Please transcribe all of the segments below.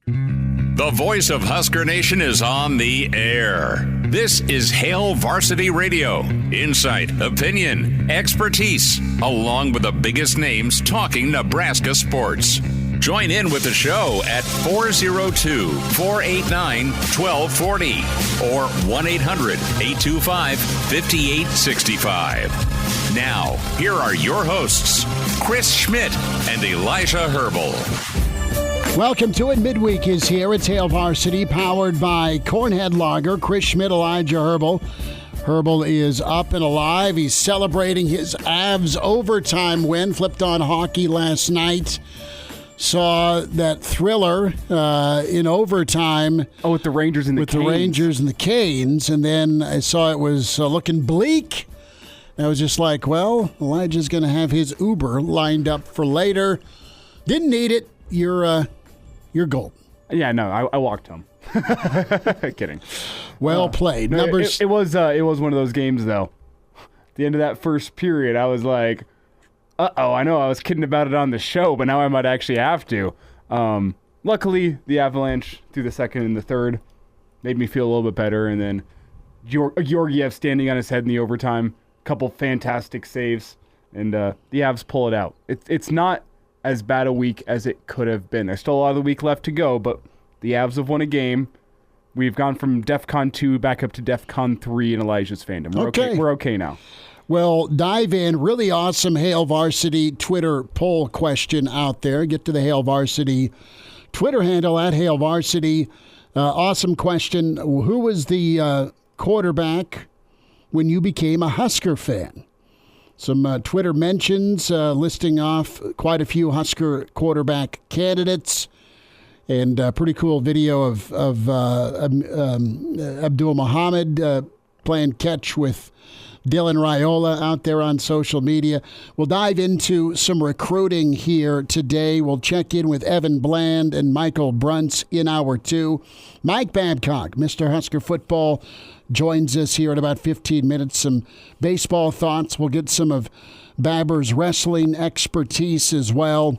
The voice of Husker Nation is on the air. This is Hail Varsity Radio. Insight, opinion, expertise, along with the biggest names talking Nebraska sports. Join in with the show at 402-489-1240 or 1-800-825-5865. Now, here are your hosts, Chris Schmidt and Elijah Herbel. Welcome to it. Midweek is here. It's Hail Varsity, powered by Cornhead Lager. Chris Schmidt, Elijah Herbel. Herbel is up and alive. He's celebrating his Avs overtime win. Flipped on hockey last night. Saw that thriller in overtime. Oh, with the Rangers and the Canes. With the Rangers and the Canes. And then I saw it was looking bleak. I was just like, well, Elijah's going to have his Uber lined up for later. Didn't need it. You're golden. Yeah, no, I walked home. Kidding. Well played. Numbers. It was one of those games though. At the end of that first period, I was like, "Uh-oh, I know I was kidding about it on the show, but now I might actually have to." Luckily, the Avalanche through the second and the third made me feel a little bit better, and then Georgiev standing on his head in the overtime, couple fantastic saves, and the Avs pull it out. It's not as bad a week as it could have been. There's still a lot of the week left to go, but the Avs have won a game. We've gone from DEFCON 2 back up to DEFCON 3 in Elijah's fandom. We're okay now. Well, dive in. Really awesome Hail Varsity Twitter poll question out there. Get to the Hail Varsity Twitter handle at Hail Varsity. Awesome question. Who was the quarterback when you became a Husker fan? Some Twitter mentions listing off quite a few Husker quarterback candidates, and a pretty cool video of Abdul Muhammad playing catch with Dylan Raiola out there on social media. We'll dive into some recruiting here today. We'll check in with Evan Bland and Michael Bruntz in hour 2. Mike Babcock, Mr. Husker Football, joins us here in about 15 minutes. Some baseball thoughts. We'll get some of Babber's wrestling expertise as well.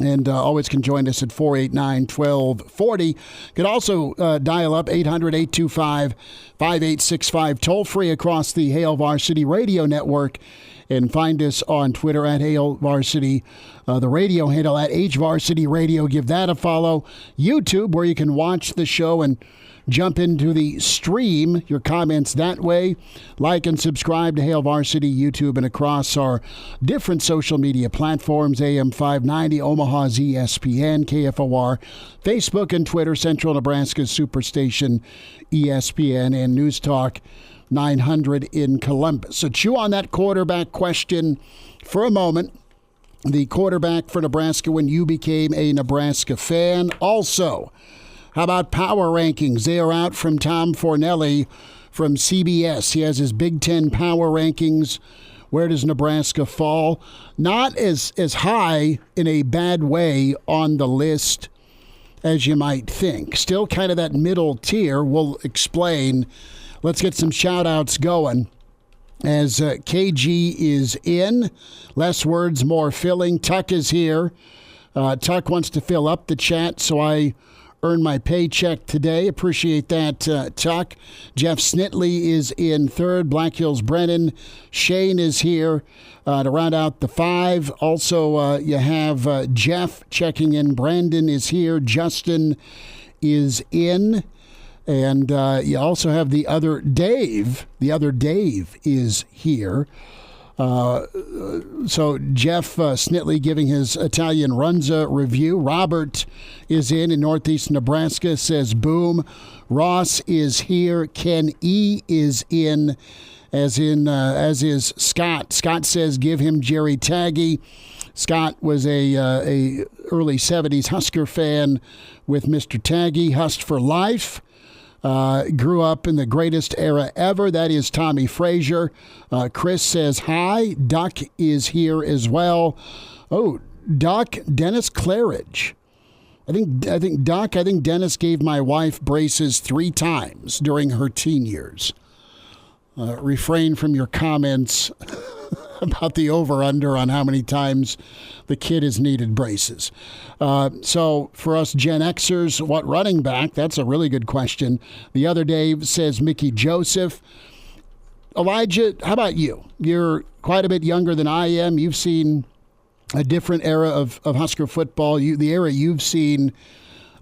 And always can join us at 489-1240. Could also dial up 800-825-5865, toll free across the Hail Varsity Radio Network. And find us on Twitter at Hail Varsity, the radio handle at HVarsity Radio. Give that a follow. YouTube, where you can watch the show and jump into the stream, your comments that way. Like and subscribe to Hail Varsity YouTube and across our different social media platforms, AM 590, Omaha's ESPN, KFOR, Facebook and Twitter, Central Nebraska's Superstation, ESPN, and News Talk 900 in Columbus. So chew on that quarterback question for a moment. The quarterback for Nebraska when you became a Nebraska fan. Also, how about Power Rankings? They are out from Tom Fornelli from CBS. He has his Big Ten Power Rankings. Where does Nebraska fall? Not as high in a bad way on the list as you might think. Still kind of that middle tier. We'll explain. Let's get some shout-outs going. As KG is in, less words, more filling. Tuck is here. Tuck wants to fill up the chat, so I earned my paycheck today. Appreciate that, Tuck. Jeff Snitley is in third. Black Hills Brennan. Shane is here to round out the 5. Also, you have Jeff checking in. Brandon is here. Justin is in. And you also have the other Dave. The other Dave is here. So Jeff Snitley giving his Italian Runza review. Robert is in Northeast Nebraska, says boom. Ross is here. Ken E is in, as is Scott. Scott says give him Jerry Taggy. Scott was a early 70s Husker fan with Mr. Taggy. Hust for life. Grew up in the greatest era ever. That is Tommy Frazier. Chris says hi. Duck is here as well. Oh, Duck, Dennis Claridge. I think Duck, Dennis gave my wife braces 3 times during her teen years. Refrain from your comments about the over-under on how many times the kid has needed braces. So for us Gen Xers, what running back? That's a really good question. The other Dave says Mickey Joseph. Elijah, how about you? You're quite a bit younger than I am. You've seen a different era of Husker football. The era you've seen,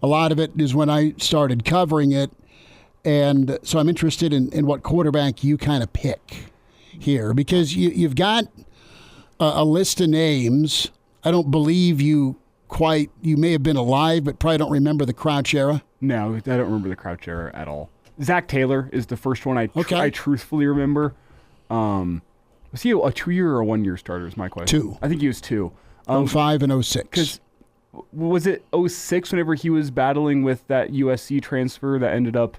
a lot of it is when I started covering it. And so I'm interested in what quarterback you kind of pick here, because you've got a list of names. I don't believe you may have been alive, but probably don't remember the Crouch era. No, I don't remember the Crouch era at all. Zach Taylor is the first one I truthfully remember. Was he a 2-year or a 1-year starter is my question? 2. I think he was 2. 05 and 06. Because was it 06 whenever he was battling with that USC transfer that ended up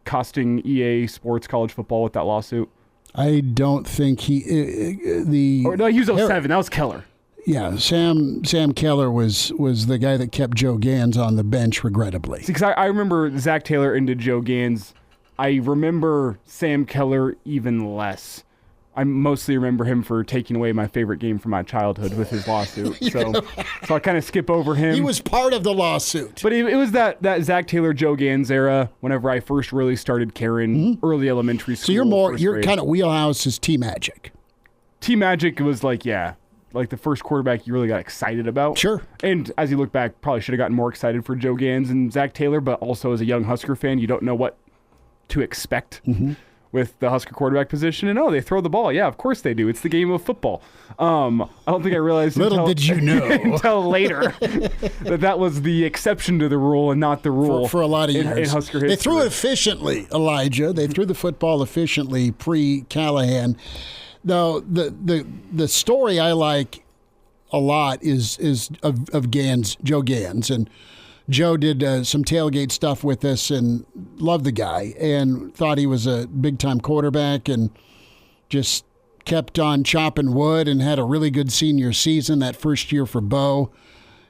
costing EA Sports college football with that lawsuit? I don't think he he was 07. That was Keller. Yeah, Sam Keller was the guy that kept Joe Gans on the bench, regrettably. Because I remember Zach Taylor into Joe Gans. I remember Sam Keller even less. I mostly remember him for taking away my favorite game from my childhood with his lawsuit. So I kind of skip over him. He was part of the lawsuit. But it was that Zach Taylor, Joe Gans era whenever I first really started caring early elementary school. So your kind of wheelhouse is T-Magic. T-Magic was like the first quarterback you really got excited about. Sure. And as you look back, probably should have gotten more excited for Joe Gans and Zach Taylor, but also as a young Husker fan, you don't know what to expect with the Husker quarterback position. And they throw the ball. Yeah, of course they do. It's the game of football. I don't think I realized did you know until later that was the exception to the rule and not the rule for a lot of years. In Husker history. They threw it efficiently, Elijah. They threw the football efficiently pre-Callahan. Now, the story I like a lot is of Gans, Joe Gans, and Joe did some tailgate stuff with us and loved the guy and thought he was a big-time quarterback and just kept on chopping wood and had a really good senior season that first year for Bo.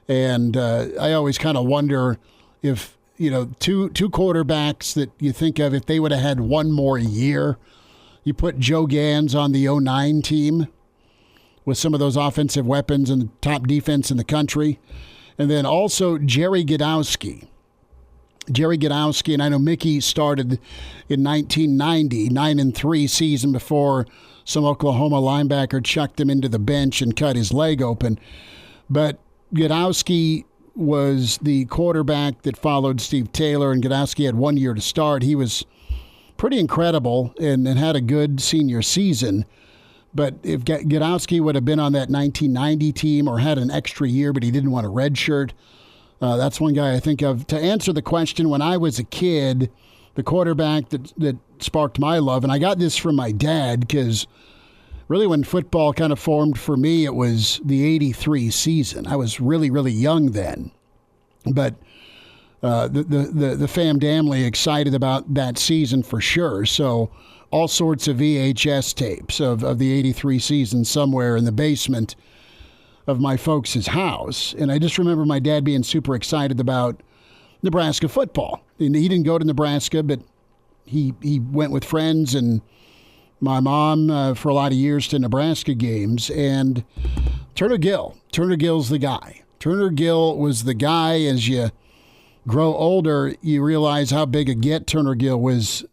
And I always kind of wonder if, two quarterbacks that you think of, if they would have had one more year. You put Joe Gans on the 09 team with some of those offensive weapons and the top defense in the country. And then also Jerry Godowski. And I know Mickey started in 1990, 9-3 season before some Oklahoma linebacker chucked him into the bench and cut his leg open. But Godowski was the quarterback that followed Steve Taylor, and Godowski had 1 year to start. He was pretty incredible and had a good senior season. But if Godowski would have been on that 1990 team or had an extra year, but he didn't want a red shirt, that's one guy I think of. To answer the question, when I was a kid, the quarterback that sparked my love, and I got this from my dad, because really when football kind of formed for me, it was the 83 season. I was really, really young then. But the family excited about that season for sure. So all sorts of VHS tapes of the 83 season somewhere in the basement of my folks' house. And I just remember my dad being super excited about Nebraska football. And he didn't go to Nebraska, but he went with friends and my mom for a lot of years to Nebraska games. And Turner Gill's the guy. Turner Gill was the guy. As you grow older, you realize how big a get Turner Gill was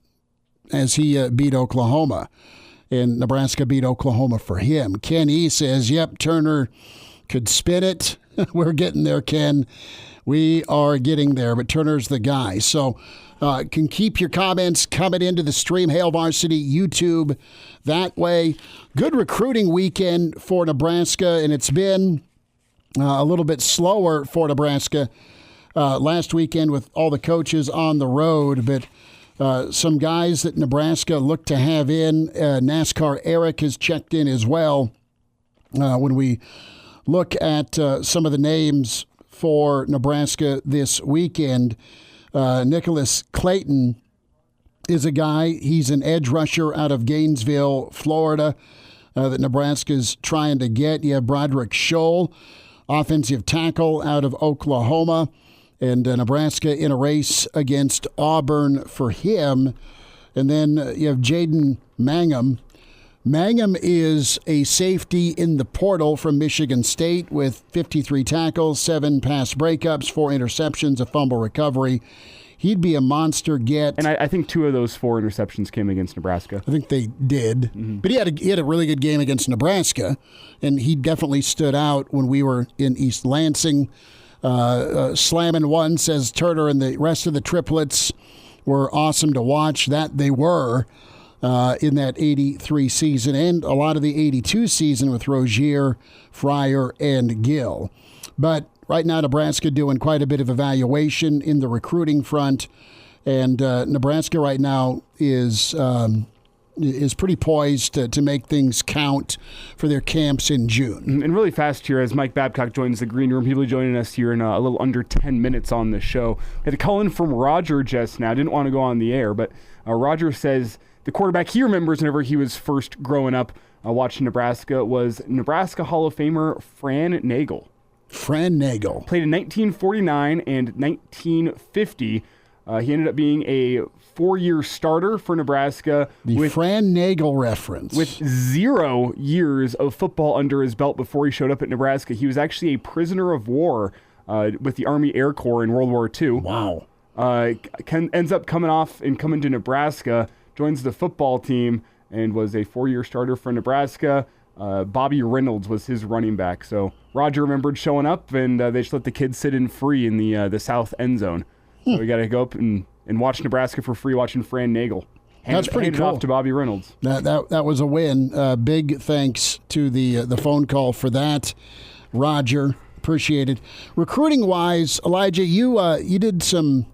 as he beat Oklahoma, and Nebraska beat Oklahoma for him. Ken E. says, yep, Turner could spin it. We're getting there, Ken. We are getting there, but Turner's the guy. So can keep your comments coming into the stream, Hail Varsity YouTube that way. Good recruiting weekend for Nebraska, and it's been a little bit slower for Nebraska last weekend with all the coaches on the road, but some guys that Nebraska looked to have in. NASCAR Eric has checked in as well. When we look at some of the names for Nebraska this weekend, Nicholas Clayton is a guy. He's an edge rusher out of Gainesville, Florida, that Nebraska's trying to get. You have Broderick Scholl, offensive tackle out of Oklahoma. And Nebraska in a race against Auburn for him. And then you have Jaden Mangum, Mangum is a safety in the portal from Michigan State with 53 tackles, 7 pass breakups, 4 interceptions, a fumble recovery. He'd be a monster get. And I think 2 of those 4 interceptions came against Nebraska. I think they did. Mm-hmm. But he had a really good game against Nebraska, and he definitely stood out when we were in East Lansing. Slamming one, says Turner, and the rest of the triplets were awesome to watch. That they were. In that 83 season and a lot of the 82 season with Rozier, Fryer, and Gill. But right now, Nebraska doing quite a bit of evaluation in the recruiting front. And Nebraska right now is pretty poised to make things count for their camps in June. And really fast here, as Mike Babcock joins the green room, he'll be joining us here in a little under 10 minutes on the show. I had to call in from Roger just now. Didn't want to go on the air, but Roger says the quarterback he remembers whenever he was first growing up watching Nebraska was Nebraska Hall of Famer Fran Nagel. Fran Nagel. Played in 1949 and 1950. He ended up being a 4-year starter for Nebraska. The Fran Nagel reference. With 0 years of football under his belt before he showed up at Nebraska. He was actually a prisoner of war with the Army Air Corps in World War II. Wow. Ends up coming to Nebraska, joins the football team, and was a 4-year starter for Nebraska. Bobby Reynolds was his running back. So Roger remembered showing up, and they just let the kids sit in free in the south end zone. So we got to go up and watch Nebraska for free, watching Fran Nagel. That's pretty cool. Off to Bobby Reynolds. That was a win. Big thanks to the phone call for that, Roger. Appreciate it. Recruiting wise, Elijah, you did some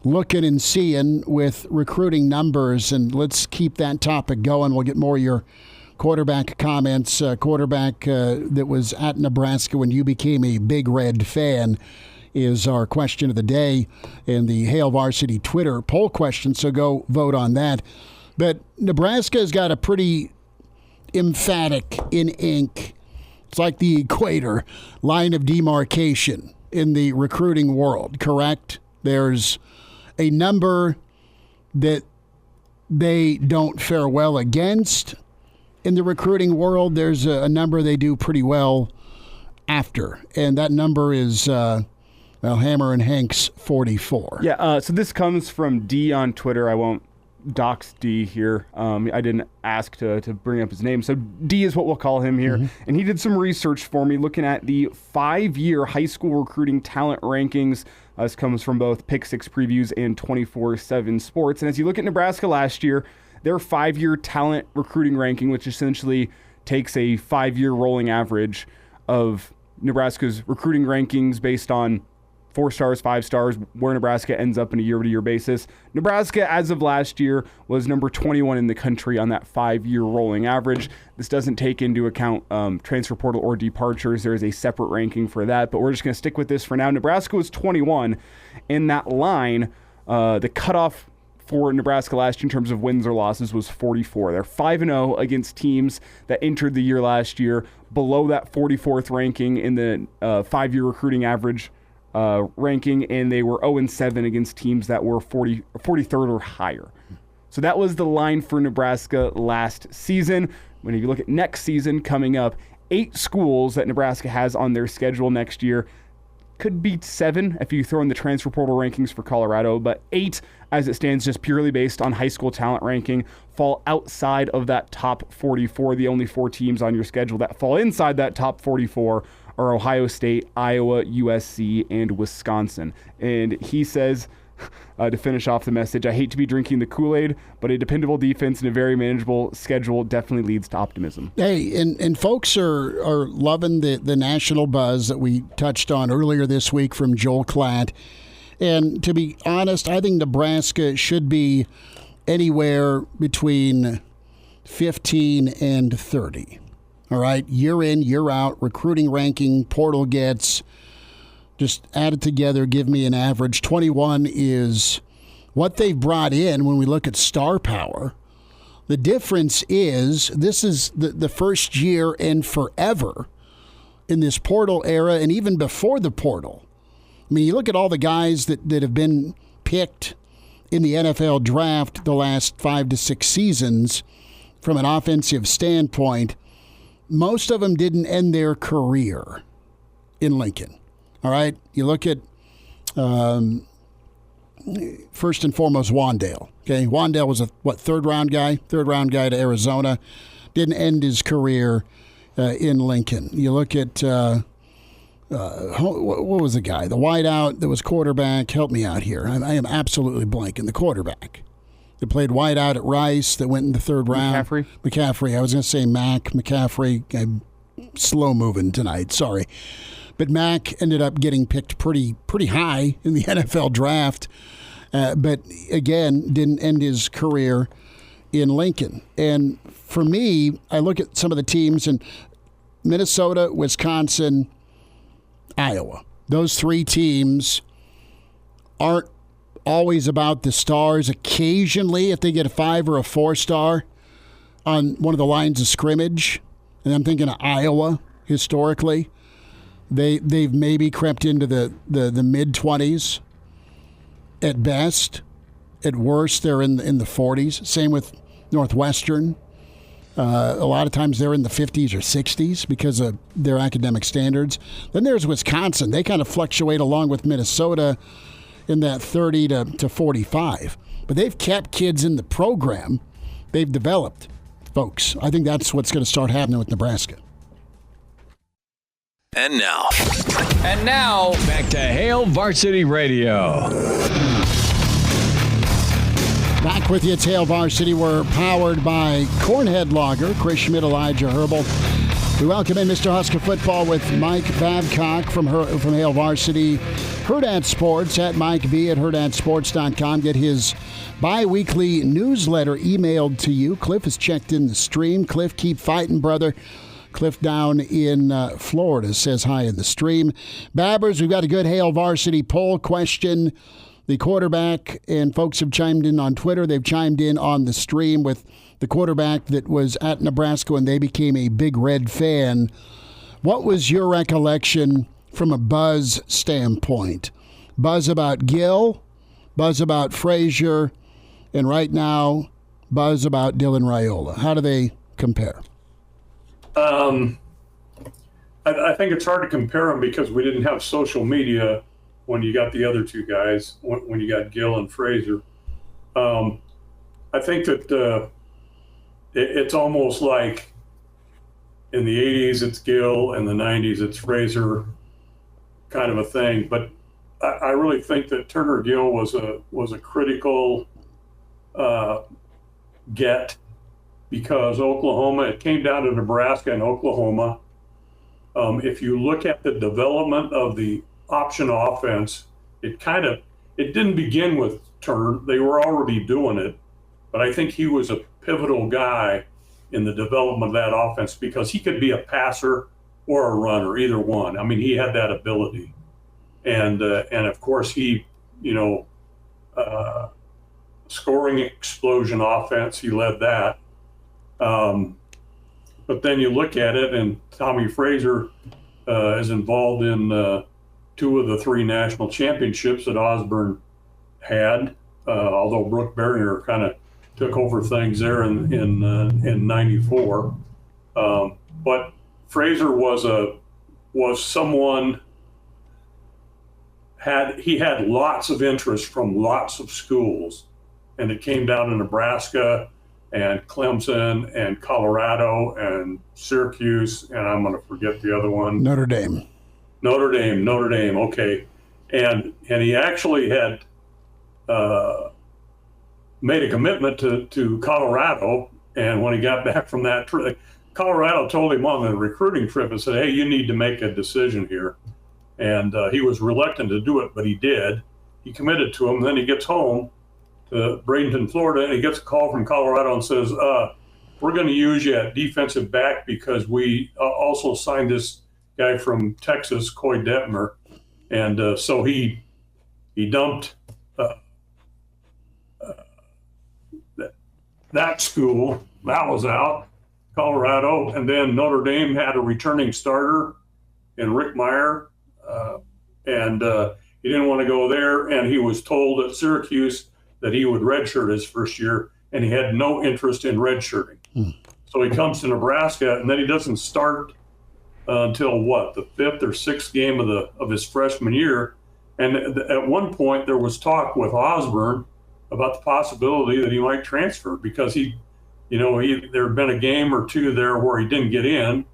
looking and seeing with recruiting numbers, and let's keep that topic going. We'll get more of your quarterback comments. Quarterback that was at Nebraska when you became a Big Red fan is our question of the day in the Hail Varsity Twitter poll question, so go vote on that. But Nebraska has got a pretty emphatic in ink, it's like the equator, line of demarcation in the recruiting world, correct? There's a number that they don't fare well against in the recruiting world. There's a number they do pretty well after, and that number is Hammer and Hank's 44. Yeah, so this comes from D on Twitter. I won't dox D here. I didn't ask to bring up his name, so D is what we'll call him here. Mm-hmm. And he did some research for me looking at the 5-year high school recruiting talent rankings. This comes from both Pick 6 Previews and 24/7 Sports. And as you look at Nebraska last year, their 5-year talent recruiting ranking, which essentially takes a 5-year rolling average of Nebraska's recruiting rankings based on 4 stars, 5 stars, where Nebraska ends up in a year-to-year basis. Nebraska, as of last year, was number 21 in the country on that 5-year rolling average. This doesn't take into account transfer portal or departures. There is a separate ranking for that, but we're just going to stick with this for now. Nebraska was 21. In that line, the cutoff for Nebraska last year in terms of wins or losses was 44. They're 5-0 against teams that entered the year last year below that 44th ranking in the 5-year recruiting average ranking, and they were 0-7 against teams that were 43rd or higher. So that was the line for Nebraska last season. When you look at next season coming up, 8 schools that Nebraska has on their schedule next year. Could be 7 if you throw in the transfer portal rankings for Colorado, but 8 as it stands, just purely based on high school talent ranking, fall outside of that top 44. The only 4 teams on your schedule that fall inside that top 44 are Ohio State, Iowa, USC, and Wisconsin. And he says, to finish off the message, I hate to be drinking the Kool-Aid, but a dependable defense and a very manageable schedule definitely leads to optimism. Hey, and folks are loving the national buzz that we touched on earlier this week from Joel Klatt. And to be honest, I think Nebraska should be anywhere between 15 and 30. All right, year in, year out, recruiting ranking, portal gets, just add it together, give me an average. 21 is what they've brought in when we look at star power. The difference is this is the first year and forever in this portal era, and even before the portal. I mean, you look at all the guys that have been picked in the NFL draft the last 5 to 6 seasons. from an offensive standpoint, most of them didn't end their career in Lincoln. All right? You look at, first and foremost, Wandale. Okay? Wandale was a, third-round guy to Arizona. Didn't end his career in Lincoln. You look at, what was the guy? The wideout that was quarterback. Help me out here. I am absolutely blanking. The quarterback that played wideout at Rice that went in the third round. McCaffrey. I was going to say McCaffrey. I'm slow moving tonight. Sorry. But Mac ended up getting picked pretty high in the NFL draft. But again, didn't end his career in Lincoln. And for me, I look at some of the teams in Minnesota, Wisconsin, Iowa. Those three teams aren't always about the stars. Occasionally, if they get a 5 or a 4-star on one of the lines of scrimmage, and I'm thinking of Iowa historically, they've maybe crept into the mid-20s at best. At worst, they're in the 40s. Same with Northwestern. A lot of times they're in the 50s or 60s because of their academic standards. Then there's Wisconsin. They kind of fluctuate along with Minnesota in that 30 to 45. But they've kept kids in the program. They've developed folks. I think that's what's going to start happening with Nebraska. And now, back to Hail Varsity Radio. Back with you, it's Hail Varsity. We're powered by Cornhead Lager, Chris Schmidt, Elijah Herbel. We welcome in Mr. Husker Football with Mike Babcock from Hail Varsity. Hurrdat Sports at Mike B at hurrdatsports.com. Get his bi-weekly newsletter emailed to you. Cliff has checked in the stream. Cliff, keep fighting, brother. Cliff down in Florida says hi in the stream. Babbers, we've got a good Hail Varsity poll question. The quarterback, and folks have chimed in on Twitter. They've chimed in on the stream with the quarterback that was at Nebraska when they became a Big Red fan. What was your recollection from a buzz standpoint? Buzz about Gill, buzz about Frazier, and right now, buzz about Dylan Raiola. How do they compare? I think it's hard to compare them because we didn't have social media when you got the other two guys, when you got Gill and Frazier. I think that it's almost like in the 80s it's Gill, in the 90s it's Frazier kind of a thing. But I really think that Turner Gill was a critical get because Oklahoma, it came down to Nebraska and Oklahoma. If you look at the development of the option offense, it didn't begin with Turner. They were already doing it, but I think he was a pivotal guy in the development of that offense because he could be a passer or a runner, either one. I mean, he had that ability, and of course he, scoring explosion offense, he led that. But then you look at it, and Tommy Frazier is involved in 2 of the 3 national championships that Osborne had, although Brooke Berringer kind of took over things there in 94. But Frazier was someone, he had lots of interest from lots of schools, and it came down to Nebraska and Clemson and Colorado and Syracuse, and I'm going to forget the other one. Notre Dame. Okay. And he actually had made a commitment to Colorado, and when he got back from that trip, Colorado told him on the recruiting trip and said, hey, you need to make a decision here. And he was reluctant to do it, but he did. He committed to him. Then he gets home to Bradenton, Florida, and he gets a call from Colorado and says, we're going to use you at defensive back because we also signed this guy from Texas, Coy Detmer. And so he dumped that school. That was out, Colorado. And then Notre Dame had a returning starter in Rick Meyer. And he didn't want to go there. And he was told at Syracuse that he would redshirt his first year. and he had no interest in redshirting. So he comes to Nebraska, and then he doesn't start until the 5th or 6th game of his freshman year. And at one point there was talk with Osborne about the possibility that he might transfer because there had been a game or two there where he didn't get in,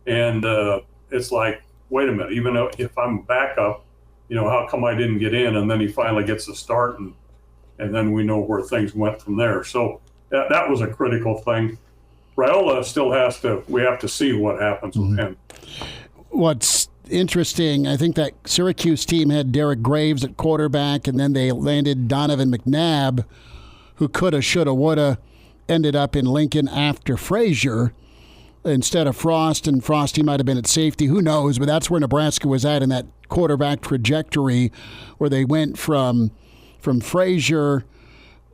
and it's like, wait a minute, even if I'm backup, how come I didn't get in? And then he finally gets the start, and then we know where things went from there. So that was a critical thing. Raiola we have to see what happens with him. What's interesting, I think that Syracuse team had Derek Graves at quarterback, and then they landed Donovan McNabb, who coulda, shoulda, woulda, ended up in Lincoln after Frazier instead of Frost, and Frosty might have been at safety. Who knows? But that's where Nebraska was at in that quarterback trajectory, where they went from Frazier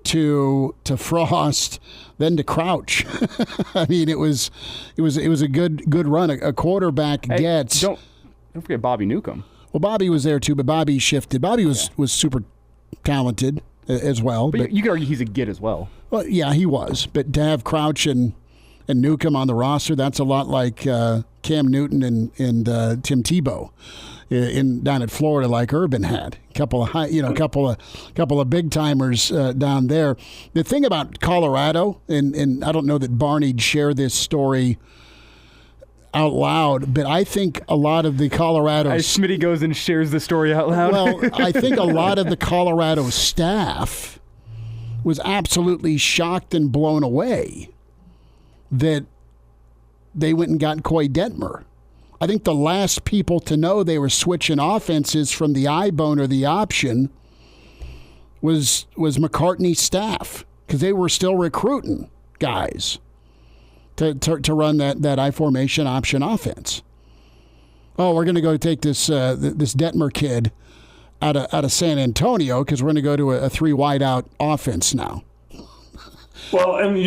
to Frost, then to Crouch. I mean, it was a good run. A quarterback gets. Don't forget Bobby Newcomb. Well, Bobby was there too, but Bobby shifted. Bobby was super talented as well. But you could argue he's a get as well. Well, yeah, he was. But to have Crouch and Newcomb on the roster, that's a lot like Cam Newton and Tim Tebow down at Florida, like Urban had. Couple of big timers down there. The thing about Colorado, and I don't know that Barney'd share this story out loud, but I think a lot of the Colorado... As Schmidt goes and shares the story out loud. Well, I think a lot of the Colorado staff was absolutely shocked and blown away that they went and got Coy Detmer. I think the last people to know they were switching offenses from the I-bone or the option was McCartney's staff, because they were still recruiting guys to run that I-formation option offense. Oh, we're going to go take this Detmer kid out of San Antonio because we're going to go to a 3 wide out offense now. Well, and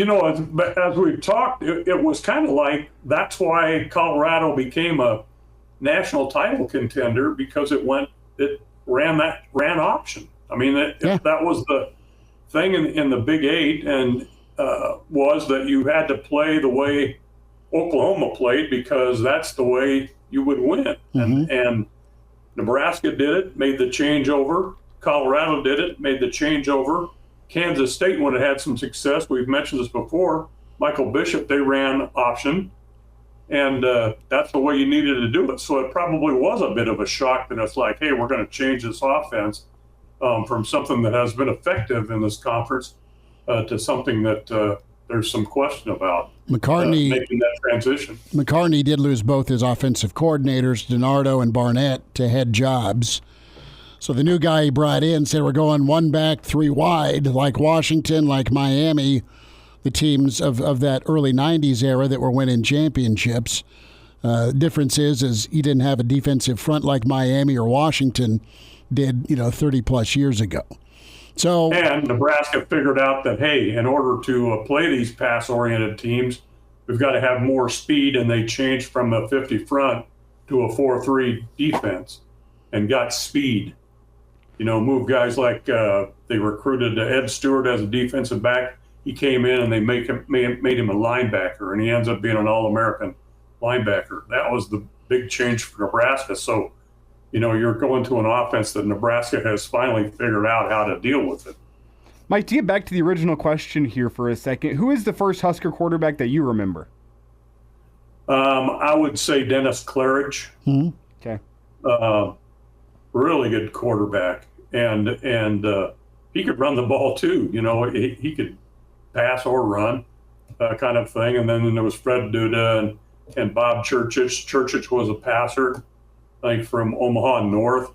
as we've talked, it was kind of like that's why Colorado became a national title contender, because it ran option. I mean, that was the thing in the Big 8, and was that you had to play the way Oklahoma played, because that's the way you would win. Mm-hmm. And Nebraska did it, made the changeover. Colorado did it, made the changeover. Kansas State, when it had some success, we've mentioned this before, Michael Bishop, they ran option, and that's the way you needed to do it. So it probably was a bit of a shock that it's like, hey, we're going to change this offense from something that has been effective in this conference to something that there's some question about making that transition. McCartney did lose both his offensive coordinators, DiNardo and Barnett, to head jobs. So the new guy he brought in said we're going 1 back, 3 wide, like Washington, like Miami, the teams of that early 90s era that were winning championships. Difference is he didn't have a defensive front like Miami or Washington did, 30-plus years ago. And Nebraska figured out that, hey, in order to play these pass-oriented teams, we've got to have more speed, and they changed from a 50 front to a 4-3 defense and got speed. Move guys like they recruited Ed Stewart as a defensive back. He came in and they made him a linebacker, and he ends up being an All-American linebacker. That was the big change for Nebraska. So, you're going to an offense that Nebraska has finally figured out how to deal with it. Mike, to get back to the original question here for a second, who is the first Husker quarterback that you remember? I would say Dennis Claridge. Mm-hmm. Okay. Really good quarterback, and he could run the ball too. He could pass or run, kind of thing. And then there was Fred Duda and Bob Churchich. Churchich was a passer, I think, from Omaha North,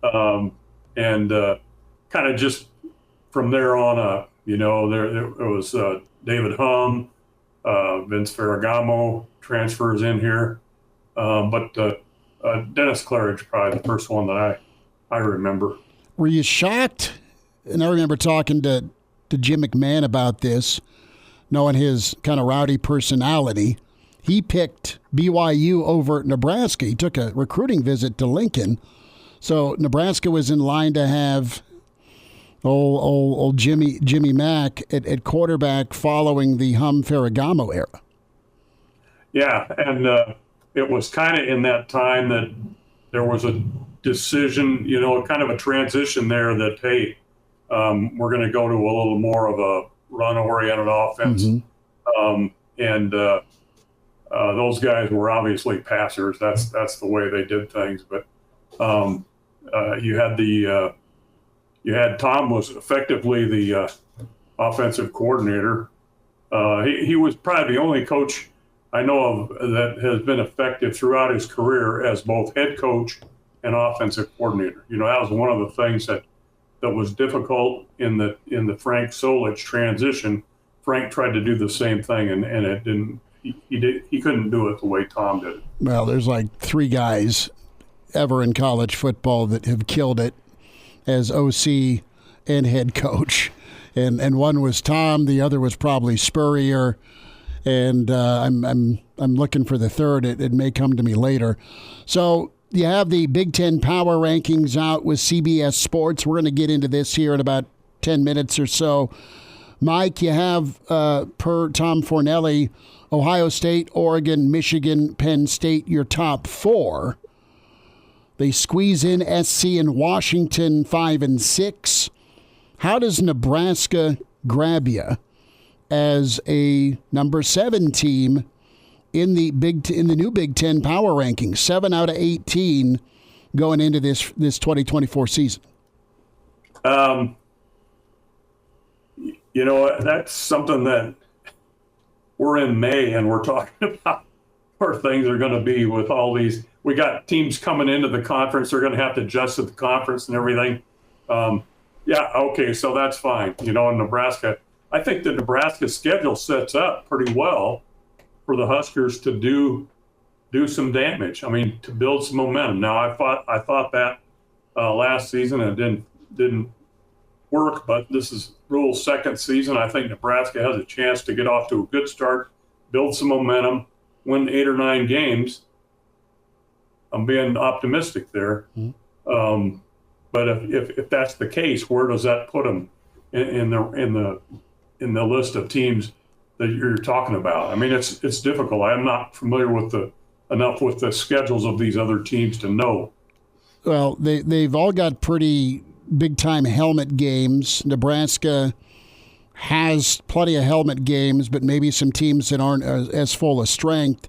and kind of just from there on up. There was David Hum, Vince Ferragamo transfers in here, but Dennis Claridge, probably the first one that I remember. Were you shocked? And I remember talking to Jim McMahon about this, knowing his kind of rowdy personality. He picked BYU over Nebraska. He took a recruiting visit to Lincoln. So Nebraska was in line to have Old Jimmy Mack at quarterback following the Ferragamo era. Yeah, and it was kind of in that time that there was a decision, kind of a transition there that, hey, we're going to go to a little more of a run-oriented offense. And those guys were obviously passers. That's the way they did things. But you had Tom was effectively the offensive coordinator. He was probably the only coach I know of that has been effective throughout his career as both head coach and offensive coordinator. That was one of the things that was difficult in the Frank Solich transition. Frank tried to do the same thing, and it didn't. He couldn't do it the way Tom did. Well, there's like 3 guys ever in college football that have killed it as OC and head coach, and one was Tom, the other was probably Spurrier, and I'm looking for the third. It may come to me later. So you have the Big Ten Power Rankings out with CBS Sports. We're going to get into this here in about 10 minutes or so. Mike, you have, per Tom Fornelli, Ohio State, Oregon, Michigan, Penn State, your top 4. They squeeze in SC and Washington 5 and 6. How does Nebraska grab you as a number 7 team in the new Big Ten Power Rankings? 7 out of 18 going into this 2024 season. That's something that we're in May and we're talking about where things are going to be with all these. We got teams coming into the conference. They're going to have to adjust to the conference and everything. So that's fine. In Nebraska, I think the Nebraska schedule sets up pretty well for the Huskers to do some damage. I mean, to build some momentum. Now, I thought that last season and didn't work, but this is Rhule's second season. I think Nebraska has a chance to get off to a good start, build some momentum, win 8 or 9 games. I'm being optimistic there. But if that's the case, where does that put them in the list of teams that you're talking about? I mean, it's difficult. I'm not familiar with enough with the schedules of these other teams to know. Well, they've all got pretty big-time helmet games. Nebraska has plenty of helmet games, but maybe some teams that aren't as full of strength.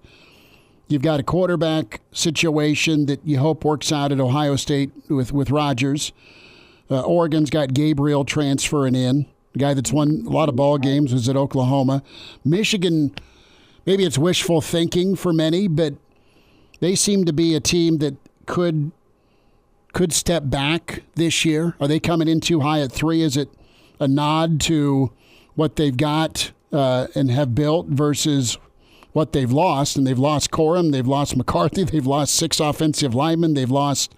You've got a quarterback situation that you hope works out at Ohio State with Rodgers. Oregon's got Gabriel transferring in. The guy that's won a lot of ball games was at Oklahoma. Michigan, maybe it's wishful thinking for many, but they seem to be a team that could step back this year. Are they coming in too high at 3? Is it a nod to what they've got and have built versus what they've lost? And they've lost Corum, they've lost McCarthy, they've lost 6 offensive linemen, they've lost,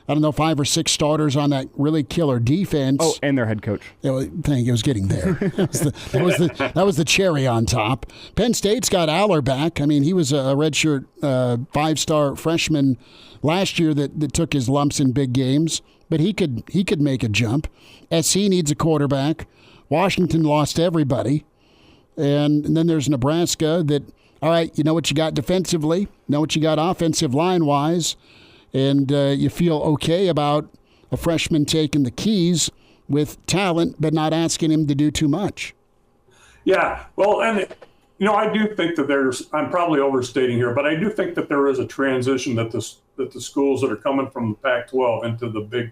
5 or 6 starters on that really killer defense. Oh, and their head coach. Thank you. I was getting there. That was the cherry on top. Penn State's got Aller back. I mean, he was a redshirt 5-star freshman last year that took his lumps in big games, but he could make a jump. SC needs a quarterback. Washington lost everybody. And then there's Nebraska that, all right, you know what you got defensively, know what you got offensive line-wise, and you feel okay about a freshman taking the keys with talent but not asking him to do too much. Yeah, well, and, I do think that I'm probably overstating here, but I do think that there is a transition that the schools that are coming from the Pac-12 into the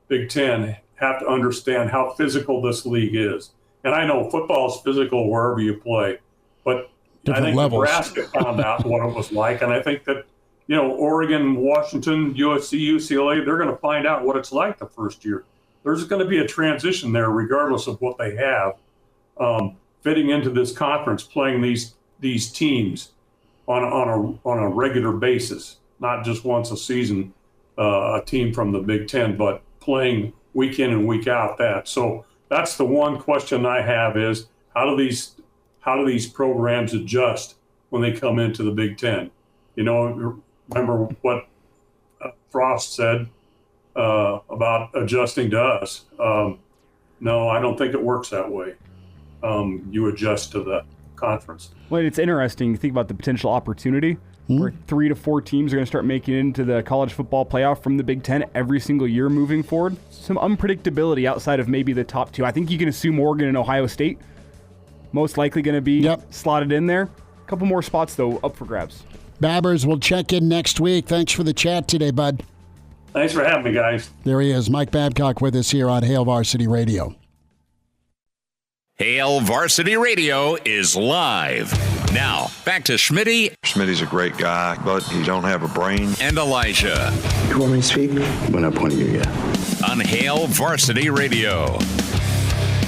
Big Ten have to understand how physical this league is. And I know football is physical wherever you play, but different I think levels. Nebraska found out what it was like, and I think that Oregon, Washington, USC, UCLA, they're going to find out what it's like the first year. There's going to be a transition there, regardless of what they have, fitting into this conference, playing these teams on a regular basis, not just once a season, a team from the Big Ten, but playing week in and week out. So that's the one question I have is how do these programs adjust when they come into the Big Ten? Remember what Frost said about adjusting to us. No, I don't think it works that way. You adjust to the conference. Well, it's interesting. You think about the potential opportunity where 3 to 4 teams are going to start making it into the college football playoff from the Big Ten every single year moving forward. Some unpredictability outside of maybe the top 2. I think you can assume Oregon and Ohio State most likely going to be slotted in there. A couple more spots, though, up for grabs. Babbers will check in next week. Thanks for the chat today, bud. Thanks for having me, guys. There he is, Mike Babcock with us here on Hail Varsity Radio. Hail Varsity Radio is live. Now, back to Schmitty. Schmitty's a great guy, but he don't have a brain. And Elijah. You want me to speak? When I point at you, yeah. On Hail Varsity Radio.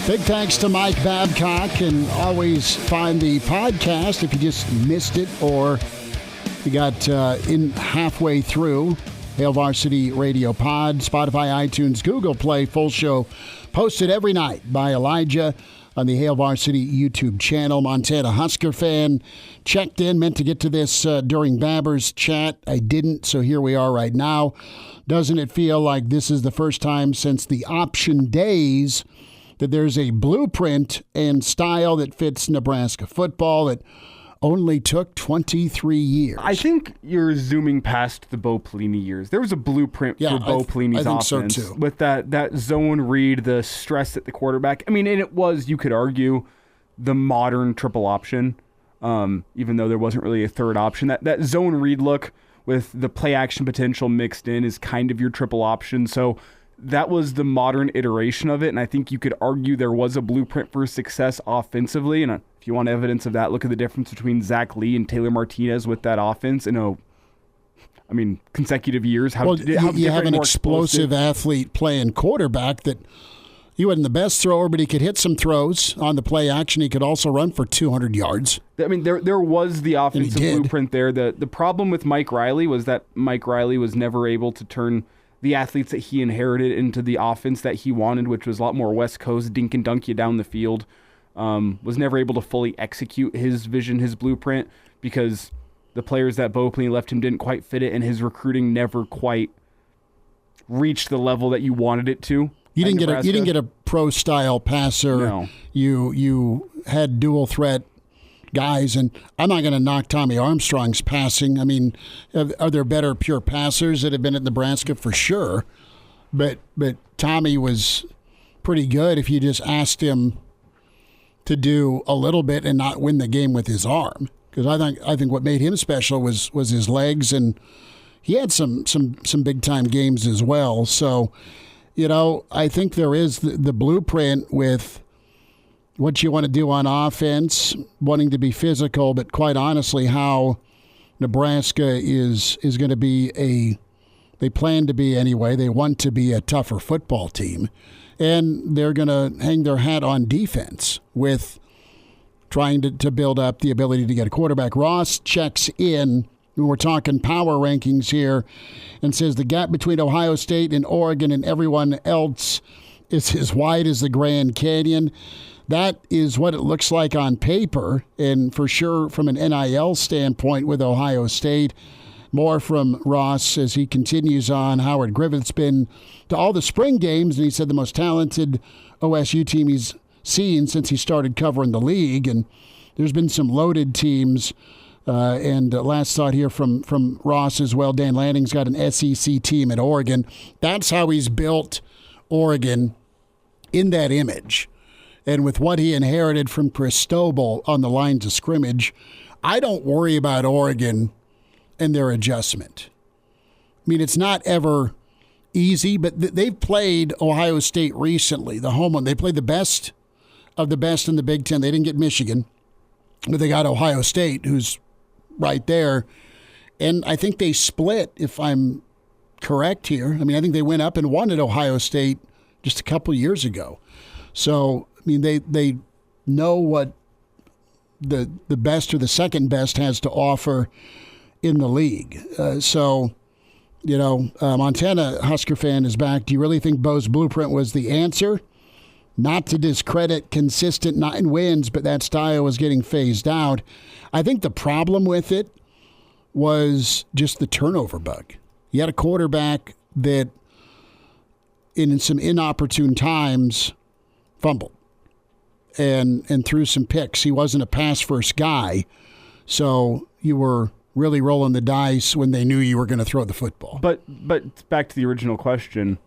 Big thanks to Mike Babcock, and always find the podcast if you just missed it or you got in halfway through. Hail Varsity Radio Pod, Spotify, iTunes, Google Play, full show posted every night by Elijah on the Hail Varsity YouTube channel. Montana Husker fan checked in, meant to get to this during Babber's chat. I didn't, so here we are right now. Doesn't it feel like this is the first time since the option days that there's a blueprint and style that fits Nebraska football that only took 23 years? I think you're zooming past the Bo Pelini years. There was a blueprint for Bo Pelini's offense. So too. With that zone read, the stress at the quarterback. I mean, and it was, you could argue, the modern triple option, even though there wasn't really a third option. That zone read look with the play action potential mixed in is kind of your triple option. So that was the modern iteration of it, and I think you could argue there was a blueprint for success offensively. And if you want evidence of that, look at the difference between Zach Lee and Taylor Martinez with that offense in consecutive years. You have an explosive athlete playing quarterback that he wasn't the best thrower, but he could hit some throws on the play action. He could also run for 200 yards. I mean, there was the offensive blueprint there. The problem with Mike Riley was that Mike Riley was never able to turn the athletes that he inherited into the offense that he wanted, which was a lot more West Coast, dink and dunk you down the field. Was never able to fully execute his vision, his blueprint, because the players that Bo Pelini left him didn't quite fit it, and his recruiting never quite reached the level that you wanted it to. You didn't get a pro style passer. No. You had dual threat guys, and I'm not going to knock Tommy Armstrong's passing. I mean, are there better pure passers that have been at Nebraska? For sure, but Tommy was pretty good if you just asked him to do a little bit and not win the game with his arm. Because I think what made him special was his legs, and he had some big time games as well. So, I think there is the blueprint with what you want to do on offense, wanting to be physical, but quite honestly, how Nebraska is going to be they plan to be anyway, they want to be a tougher football team. And they're going to hang their hat on defense with trying to build up the ability to get a quarterback. Ross checks in, when we're talking power rankings here, and says the gap between Ohio State and Oregon and everyone else is as wide as the Grand Canyon. That is what it looks like on paper, and for sure from an NIL standpoint with Ohio State. More from Ross as he continues on. Howard Griffith's been to all the spring games, and he said the most talented OSU team he's seen since he started covering the league. And there's been some loaded teams. And last thought here from Ross as well, Dan Lanning's got an SEC team at Oregon. That's how he's built Oregon in that image. And with what he inherited from Cristobal on the lines of scrimmage, I don't worry about Oregon and their adjustment. I mean, it's not ever easy, but they've played Ohio State recently, the home one. They played the best of the best in the Big Ten. They didn't get Michigan, but they got Ohio State, who's right there. And I think they split, if I'm correct here. I mean, I think they went up and won at Ohio State just a couple years ago. So, I mean, they know what the best or the second best has to offer in the league. Montana Husker fan is back. Do you really think Bo's blueprint was the answer? Not to discredit consistent 9 wins, but that style was getting phased out. I think the problem with it was just the turnover bug. You had a quarterback that in some inopportune times fumbled and threw some picks. He wasn't a pass-first guy, so you were really rolling the dice when they knew you were going to throw the football. But back to the original question,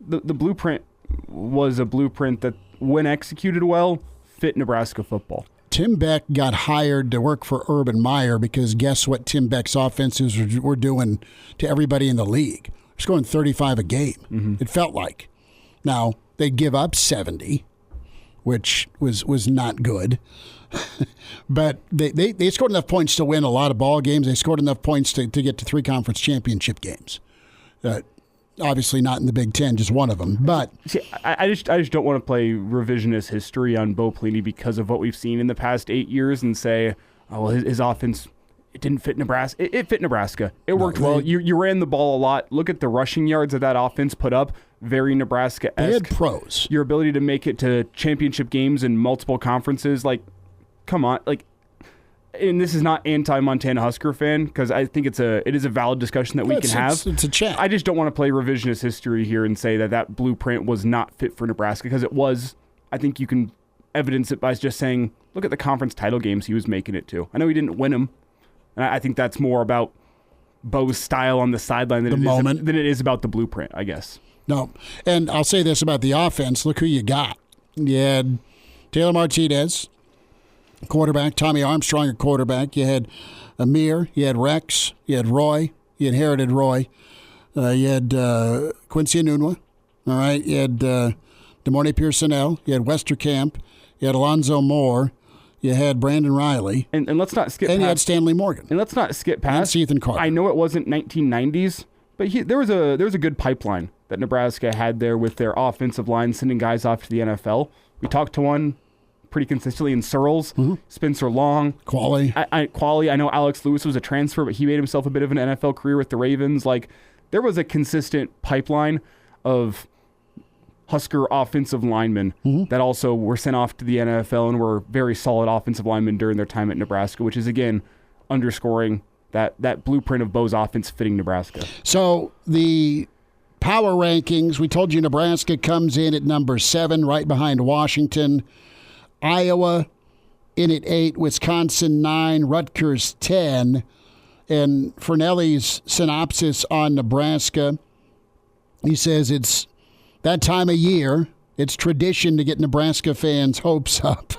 the blueprint was a blueprint that, when executed well, fit Nebraska football. Tim Beck got hired to work for Urban Meyer because guess what Tim Beck's offenses were doing to everybody in the league? They're scoring 35 a game. Mm-hmm. It felt like. Now, they give up 70, which was not good. But they scored enough points to win a lot of ball games. They scored enough points to get to 3 conference championship games. Obviously not in the Big Ten, just one of them. But see, I just don't want to play revisionist history on Bo Pelini because of what we've seen in the past 8 years and say, oh, well, his offense, it didn't fit Nebraska. It fit Nebraska. It worked well. You ran the ball a lot. Look at the rushing yards that offense put up. Very Nebraska-esque. They had pros. Your ability to make it to championship games in multiple conferences, like, come on, like. And this is not anti-Montana Husker fan because I think it is a valid discussion that we can have. It's a chat. I just don't want to play revisionist history here and say that blueprint was not fit for Nebraska because it was. I think you can evidence it by just saying, look at the conference title games he was making it to. I know he didn't win them, and I think that's more about Bo's style on the sideline than it is about the blueprint, I guess. No, and I'll say this about the offense. Look who you got. You had Taylor Martinez, quarterback, Tommy Armstrong, a quarterback. You had Amir, you had Rex, you had Roy, you had Hurrdat Roy, you had Quincy Anunua, all right, you had DeMornay Pearsonell, you had Westerkamp, you had Alonzo Moore, you had Brandon Riley. And let's not skip and past. You had Stanley Morgan. And let's not skip past. And Ethan Carter. I know it wasn't 1990s, but there was a good pipeline that Nebraska had there with their offensive line sending guys off to the NFL. We talked to one pretty consistently in Searles, Spencer Long. Quali. I know Alex Lewis was a transfer, but he made himself a bit of an NFL career with the Ravens. Like, there was a consistent pipeline of Husker offensive linemen that also were sent off to the NFL and were very solid offensive linemen during their time at Nebraska, which is, again, underscoring that blueprint of Bo's offense fitting Nebraska. So the power rankings, we told you Nebraska comes in at number 7, right behind Washington. Iowa in at 8, Wisconsin 9, Rutgers 10. And Fernelli's synopsis on Nebraska, he says it's that time of year, it's tradition to get Nebraska fans' hopes up.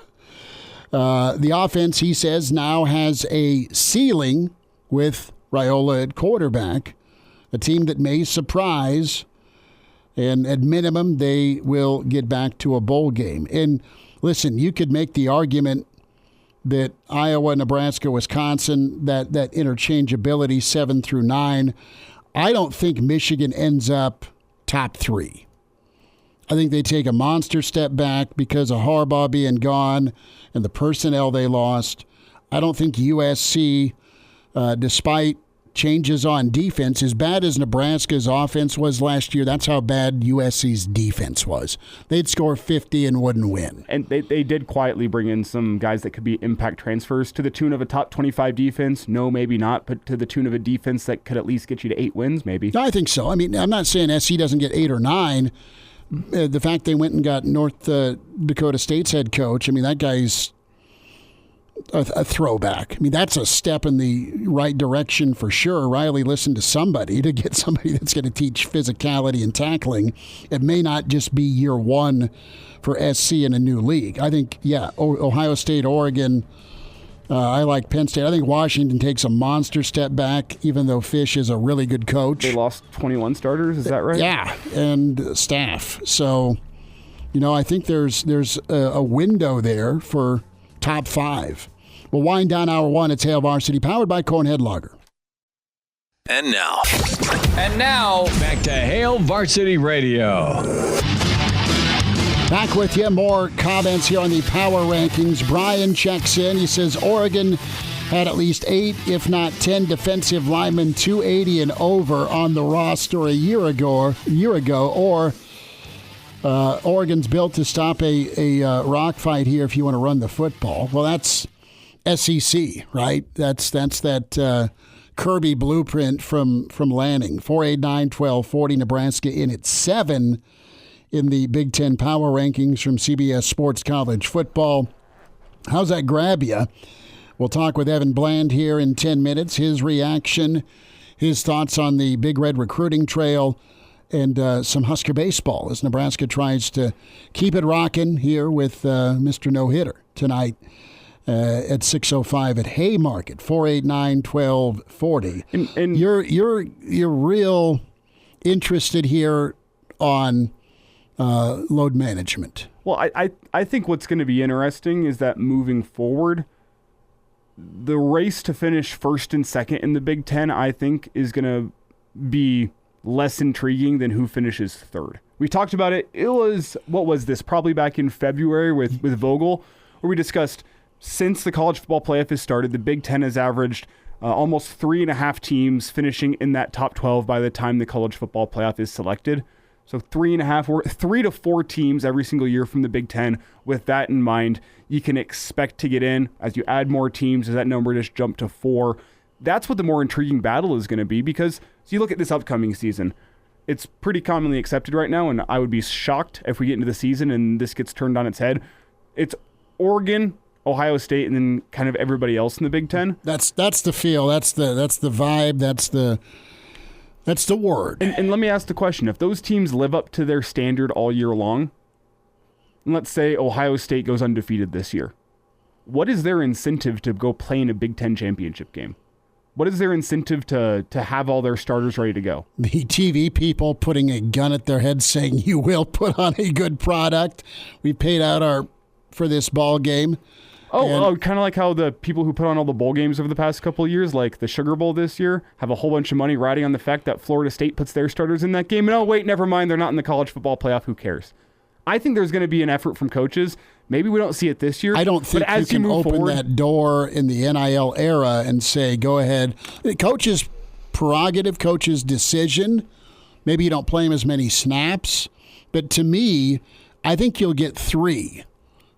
The offense, he says, now has a ceiling with Raiola at quarterback, a team that may surprise, and at minimum, they will get back to a bowl game. And listen, you could make the argument that Iowa, Nebraska, Wisconsin, that interchangeability 7 through 9, I don't think Michigan ends up top 3. I think they take a monster step back because of Harbaugh being gone and the personnel they lost. I don't think USC, despite changes on defense, as bad as Nebraska's offense was last year, that's how bad USC's defense was. They'd score 50 and wouldn't win. And they did quietly bring in some guys that could be impact transfers to the tune of a top 25 defense. No, maybe not, but to the tune of a defense that could at least get you to 8 wins, maybe. I think so. I mean, I'm not saying SC doesn't get 8 or 9. The fact they went and got North Dakota State's head coach, I mean, that guy's a throwback. I mean, that's a step in the right direction for sure. Riley listened to somebody to get somebody that's going to teach physicality and tackling. It may not just be year 1 for SC in a new league. I think, yeah, Ohio State, Oregon, I like Penn State. I think Washington takes a monster step back, even though Fish is a really good coach. They lost 21 starters, is that right? Yeah, and staff. So, I think there's a window there for top 5. We'll wind down hour 1 at Hail Varsity, powered by Cornhead Lager. And now, back to Hail Varsity Radio. Back with you. More comments here on the power rankings. Brian checks in. He says Oregon had at least 8, if not 10, defensive linemen 280 and over on the roster a year ago, or Oregon's built to stop a rock fight here if you want to run the football. Well, that's SEC, right? That's that Kirby blueprint from Lanning. 489-12-40, Nebraska in at 7 in the Big Ten Power Rankings from CBS Sports College Football. How's that grab you? We'll talk with Evan Bland here in 10 minutes. His reaction, his thoughts on the Big Red recruiting trail, and some Husker baseball as Nebraska tries to keep it rocking here with Mr. No-Hitter tonight at 6:05 at Haymarket, 489-1240. And you're real interested here on load management. Well, I think what's going to be interesting is that moving forward, the race to finish first and second in the Big Ten, I think, is going to be less intriguing than who finishes third. We talked about it. It was, what was this? Probably back in February with Vogel, where we discussed since the college football playoff has started, the Big Ten has averaged almost 3.5 teams finishing in that top 12 by the time the college football playoff is selected. So 3.5 or 3 to 4 teams every single year from the Big Ten. With that in mind, you can expect to get in. As you add more teams, does that number just jump to 4? That's what the more intriguing battle is going to be, because so you look at this upcoming season, it's pretty commonly accepted right now, and I would be shocked if we get into the season and this gets turned on its head. It's Oregon, Ohio State, and then kind of everybody else in the Big Ten. That's the feel. That's the vibe. That's the word. And let me ask the question: if those teams live up to their standard all year long, and let's say Ohio State goes undefeated this year, what is their incentive to go play in a Big Ten championship game? What is their incentive to have all their starters ready to go? The TV people putting a gun at their head saying, you will put on a good product. We paid out for this ball game. Oh, kind of like how the people who put on all the bowl games over the past couple of years, like the Sugar Bowl this year, have a whole bunch of money riding on the fact that Florida State puts their starters in that game. And oh, wait, never mind. They're not in the college football playoff. Who cares? I think there's going to be an effort from coaches. Maybe we don't see it this year. I don't think you can open that door in the NIL era and say, go ahead. Coach's prerogative, coach's decision. Maybe you don't play him as many snaps. But to me, I think you'll get 3,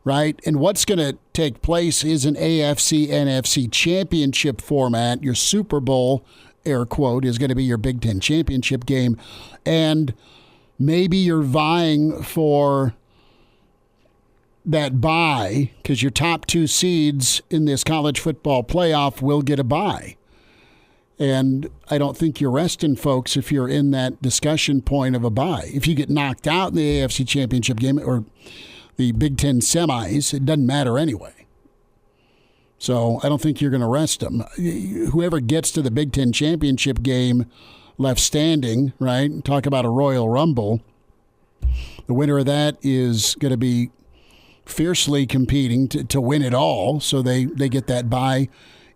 right? And what's going to take place is an AFC, NFC championship format. Your Super Bowl, air quote, is going to be your Big Ten championship game. And maybe you're vying for that bye because your top 2 seeds in this college football playoff will get a bye. And I don't think you're resting folks if you're in that discussion point of a bye. If you get knocked out in the AFC championship game or the Big Ten semis, it doesn't matter anyway. So I don't think you're going to rest them. Whoever gets to the Big Ten championship game left standing, right? Talk about a Royal Rumble. The winner of that is going to be fiercely competing to win it all, so they get that bye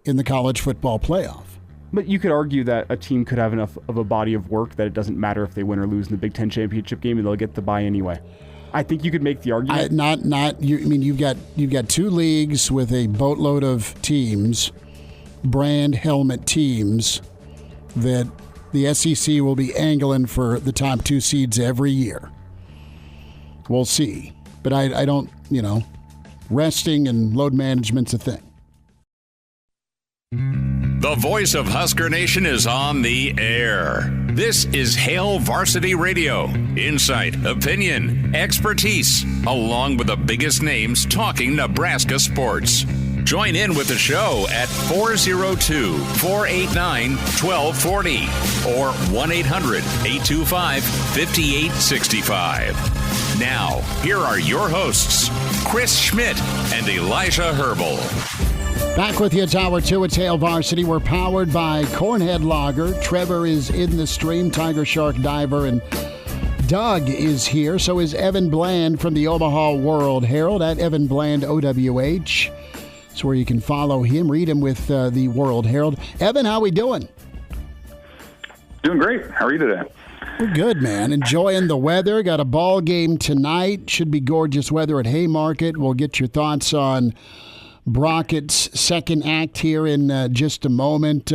in the college football playoff. But you could argue that a team could have enough of a body of work that it doesn't matter if they win or lose in the Big Ten championship game, and they'll get the bye anyway. I think you could make the argument. You've got 2 leagues with a boatload of teams, brand helmet teams, that the SEC will be angling for the top 2 seeds every year. We'll see. But I don't, resting and load management's a thing. The voice of Husker Nation is on the air. This is Hail Varsity Radio. Insight, opinion, expertise, along with the biggest names talking Nebraska sports. Join in with the show at 402-489-1240 or 1-800-825-5865. Now, here are your hosts, Chris Schmidt and Elijah Herbel. Back with you, it's Hour 2 at Hail Varsity. We're powered by Cornhead Lager. Trevor is in the stream, Tiger Shark Diver, and Doug is here. So is Evan Bland from the Omaha World Herald at Evan Bland OWH. That's where you can follow him, read him with the World Herald. Evan, how we doing? Doing great. How are you today? We're good, man. Enjoying the weather. Got a ball game tonight. Should be gorgeous weather at Haymarket. We'll get your thoughts on Brockett's second act here in just a moment.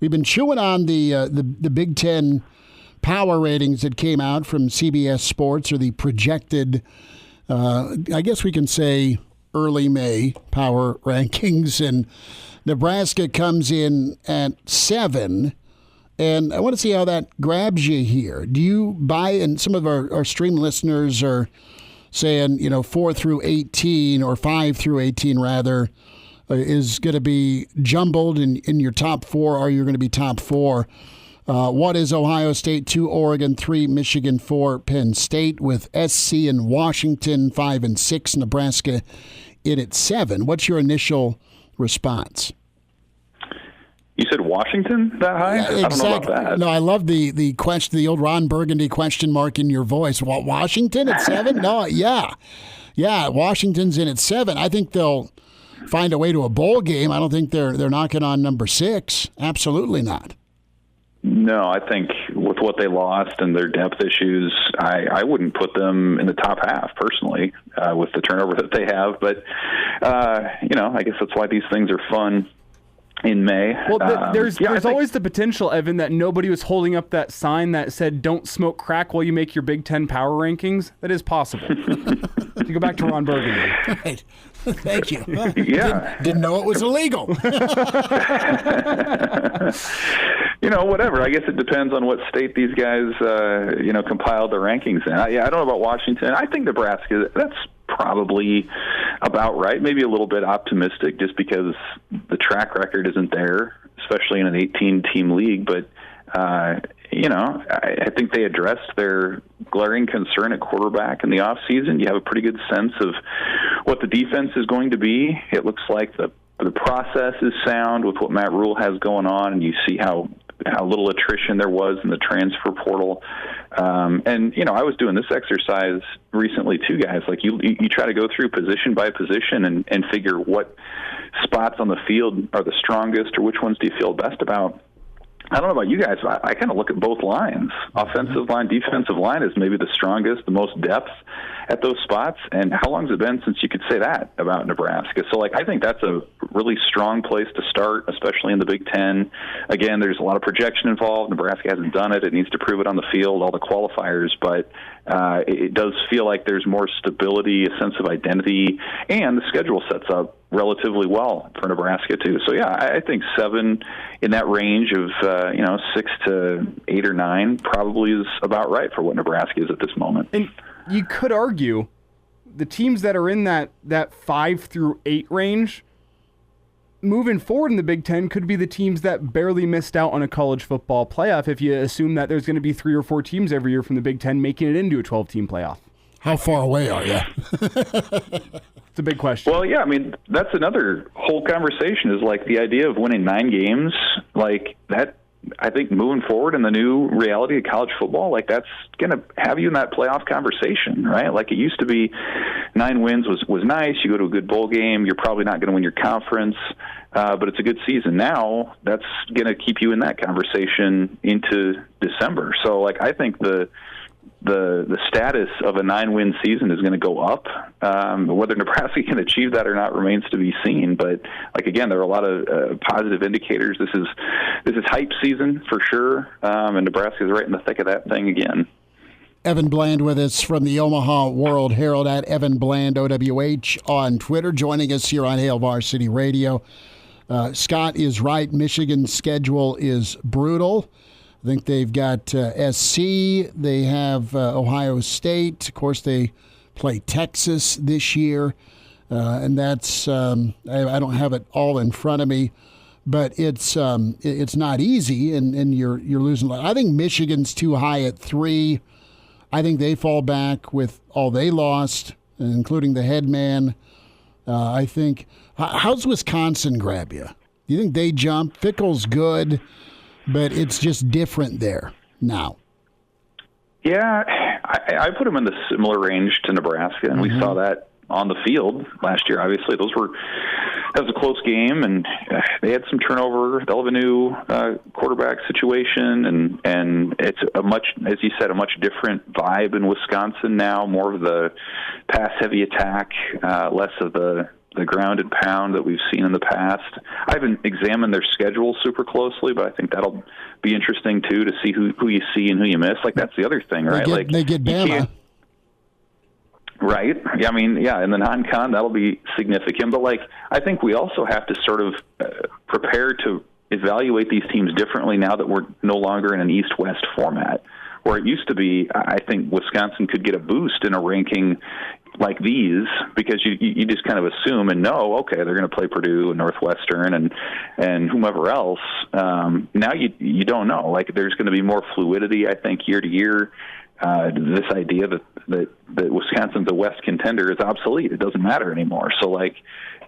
We've been chewing on the Big Ten power ratings that came out from CBS Sports, or the projected, I guess we can say, early May power rankings. And Nebraska comes in at 7 And I want to see how that grabs you here. Do you buy, and some of our stream listeners are saying, 4 through 18 or 5 through 18 rather, is going to be jumbled in your top 4, or you're going to be top 4. 1 is Ohio State, 2 Oregon, 3 Michigan, 4 Penn State, with SC and Washington 5 and 6, Nebraska in at 7. What's your initial response? You said Washington that high? Exactly. I don't know about that. No, I love the question, the old Ron Burgundy question mark in your voice. What, Washington at 7? No, yeah, Washington's in at 7. I think they'll find a way to a bowl game. I don't think they're knocking on number 6. Absolutely not. No, I think with what they lost and their depth issues, I wouldn't put them in the top half personally, with the turnover that they have. But I guess that's why these things are fun in May. Well, there's always the potential, Evan, that nobody was holding up that sign that said "Don't smoke crack while you make your Big Ten power rankings." That is possible. To go back to Ron Burgundy. Right. Thank you. Yeah. Didn't know it was illegal. Whatever. I guess it depends on what state these guys, compiled their rankings in. I don't know about Washington. I think Nebraska, that's probably about right. Maybe a little bit optimistic just because the track record isn't there, especially in an 18-team league. But, I think they addressed their glaring concern at quarterback in the offseason. You have a pretty good sense of what the defense is going to be. It looks like the process is sound with what Matt Rule has going on, and you see how little attrition there was in the transfer portal. I was doing this exercise recently too, guys. Like you try to go through position by position and figure what spots on the field are the strongest or which ones do you feel best about. I don't know about you guys, but I kind of look at both lines. Offensive line, defensive line is maybe the strongest, the most depth at those spots. And how long has it been since you could say that about Nebraska? So, I think that's a really strong place to start, especially in the Big Ten. Again, there's a lot of projection involved. Nebraska hasn't done it. It needs to prove it on the field, all the qualifiers. But it does feel like there's more stability, a sense of identity, and the schedule sets up relatively well for Nebraska too. So I think 7 in that range of 6 to 8 or 9 probably is about right for what Nebraska is at this moment. And you could argue the teams that are in that 5 through 8 range moving forward in the Big Ten could be the teams that barely missed out on a college football playoff if you assume that there's going to be 3 or 4 teams every year from the Big Ten making it into a 12-team playoff. How far away are you? It's a big question. Well, yeah, I mean, that's another whole conversation is the idea of winning 9 games, that. I think moving forward in the new reality of college football, that's going to have you in that playoff conversation, right? It used to be 9 wins was nice. You go to a good bowl game. You're probably not going to win your conference, but it's a good season. Now that's going to keep you in that conversation into December. So, I think the status of a 9-win season is going to go up. Whether Nebraska can achieve that or not remains to be seen. But again, there are a lot of positive indicators. This is hype season for sure, and Nebraska is right in the thick of that thing again. Evan Bland with us from the Omaha World Herald at Evan Bland OWH on Twitter, joining us here on Hail Varsity Radio. Scott is right. Michigan's schedule is brutal. I think they've got SC, they have Ohio State. Of course, they play Texas this year, and that's I don't have it all in front of me, but it's not easy, and you're losing. I think Michigan's too high at 3. I think they fall back with all they lost, including the head man. I think. How's Wisconsin grab you? Do you think they jump? Fickle's good. But it's just different there now. Yeah, I put them in the similar range to Nebraska, and we saw that on the field last year. Obviously, that was a close game, and they had some turnover. They'll have a new quarterback situation, and it's as you said, a much different vibe in Wisconsin now. More of the pass-heavy attack, less of the ground and pound that we've seen in the past. I haven't examined their schedule super closely, but I think that'll be interesting too to see who you see and who you miss. That's the other thing, right? They get Bama. Right. Yeah, I mean, in the non-con, that'll be significant. But, I think we also have to sort of prepare to evaluate these teams differently now that we're no longer in an East-West format. Where it used to be, I think Wisconsin could get a boost in a ranking like these because you just kind of assume and know, okay, they're going to play Purdue and Northwestern and whomever else. Now you don't know. Like, there's going to be more fluidity, I think, year to year. This idea that Wisconsin's a West contender is obsolete. It doesn't matter anymore. So, like,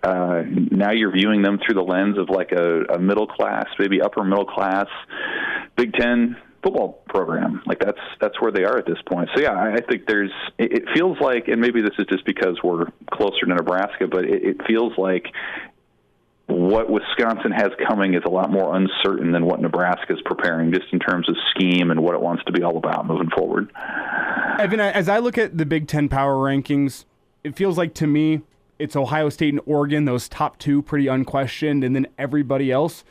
now you're viewing them through the lens of like a middle class, maybe upper middle class Big Ten football program. Like, that's where they are at this point. So yeah, I think it feels like, and maybe this is just because we're closer to Nebraska, but it feels like what Wisconsin has coming is a lot more uncertain than what Nebraska is preparing, just in terms of scheme and what it wants to be all about moving forward. Evan, as I look at the Big Ten Power Rankings, it feels like to me it's Ohio State and Oregon, those top two pretty unquestioned, and then everybody else.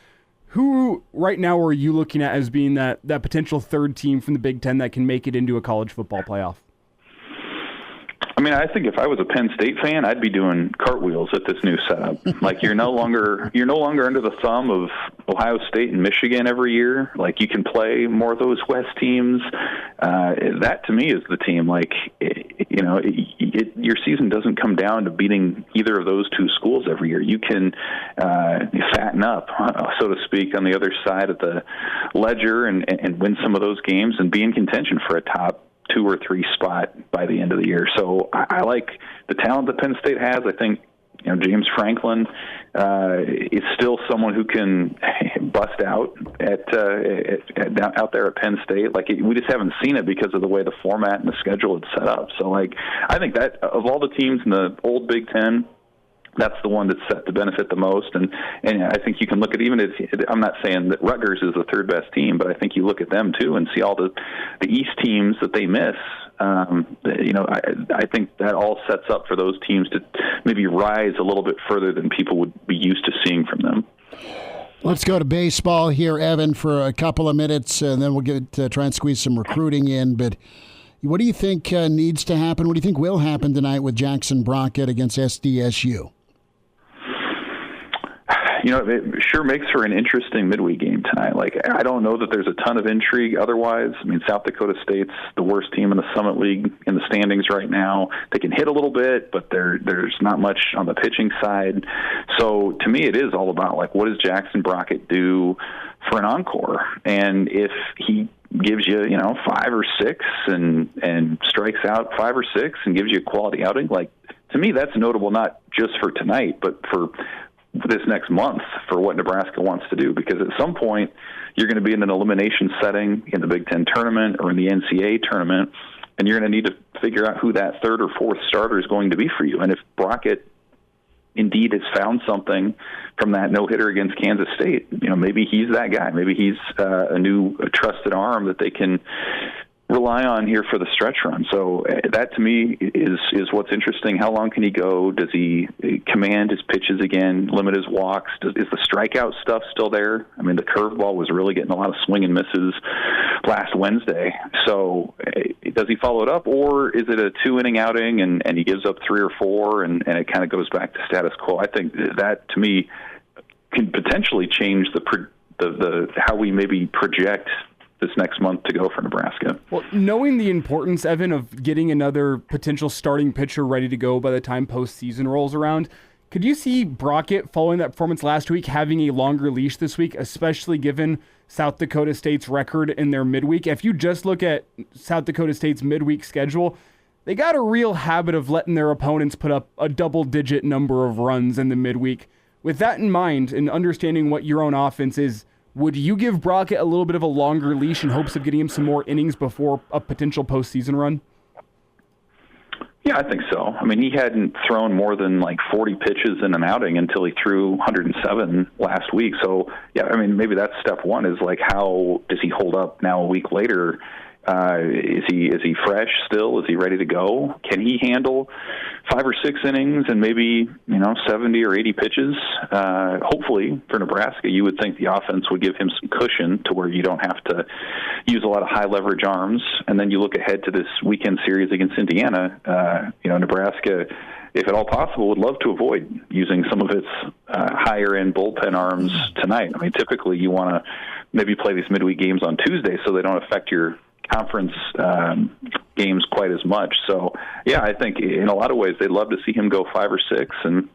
Who right now are you looking at as being that potential third team from the Big Ten that can make it into a college football playoff? I mean, I think if I was a Penn State fan, I'd be doing cartwheels at this new setup. Like, you're no longer under the thumb of Ohio State and Michigan every year. Like, you can play more of those West teams. That to me is the team. Like, your season doesn't come down to beating either of those two schools every year. You can fatten up, so to speak, on the other side of the ledger and win some of those games and be in contention for a top 2 or 3 spot by the end of the year. So I like the talent that Penn State has. I think James Franklin is still someone who can bust out out there at Penn State. Like, we just haven't seen it because of the way the format and the schedule is set up. So, like, I think that of all the teams in the old Big Ten, that's the one that's set to benefit the most. And I think you can look at, even if I'm not saying that Rutgers is the third best team, but I think you look at them too and see all the East teams that they miss. I think that all sets up for those teams to maybe rise a little bit further than people would be used to seeing from them. Let's go to baseball here, Evan, for a couple of minutes, and then we'll try and squeeze some recruiting in. But what do you think needs to happen? What do you think will happen tonight with Jackson Brockett against SDSU? It sure makes for an interesting midweek game tonight. Like, I don't know that there's a ton of intrigue otherwise. I mean, South Dakota State's the worst team in the Summit League in the standings right now. They can hit a little bit, but there's not much on the pitching side. So to me, it is all about, like, what does Jackson Brockett do for an encore? And if he gives you, 5 or 6 and strikes out 5 or 6 and gives you a quality outing, like, to me, that's notable not just for tonight, but for this next month, for what Nebraska wants to do, because at some point you're going to be in an elimination setting in the Big Ten tournament or in the NCAA tournament, and you're going to need to figure out who that third or fourth starter is going to be for you. And if Brockett indeed has found something from that no-hitter against Kansas State, maybe he's that guy. Maybe he's a trusted arm that they can rely on here for the stretch run. So that to me is what's interesting. How long can he go? Does he command his pitches again, limit his walks? Is the strikeout stuff still there? I mean, the curveball was really getting a lot of swing and misses last Wednesday. So does he follow it up, or is it a 2-inning outing and he gives up 3 or 4 and it kind of goes back to status quo? I think that to me can potentially change the how we maybe project this next month to go for Nebraska. Well, knowing the importance, Evan, of getting another potential starting pitcher ready to go by the time postseason rolls around, could you see Brockett, following that performance last week, having a longer leash this week, especially given South Dakota State's record in their midweek? If you just look at South Dakota State's midweek schedule, they got a real habit of letting their opponents put up a double-digit number of runs in the midweek. With that in mind, and understanding what your own offense is, would you give Brockett a little bit of a longer leash in hopes of getting him some more innings before a potential postseason run? Yeah, I think so. I mean, he hadn't thrown more than like 40 pitches in an outing until he threw 107 last week. So, yeah, I mean, maybe that's step one, is like, how does he hold up now a week later? Is he fresh still? Is he ready to go? Can he handle 5 or 6 innings and maybe 70 or 80 pitches? Hopefully for Nebraska, you would think the offense would give him some cushion to where you don't have to use a lot of high leverage arms. And then you look ahead to this weekend series against Indiana. Nebraska if at all possible, would love to avoid using some of its higher-end bullpen arms tonight. I mean, typically you want to maybe play these midweek games on Tuesday so they don't affect your conference games quite as much. So, yeah, I think in a lot of ways they'd love to see him go 5 or 6 and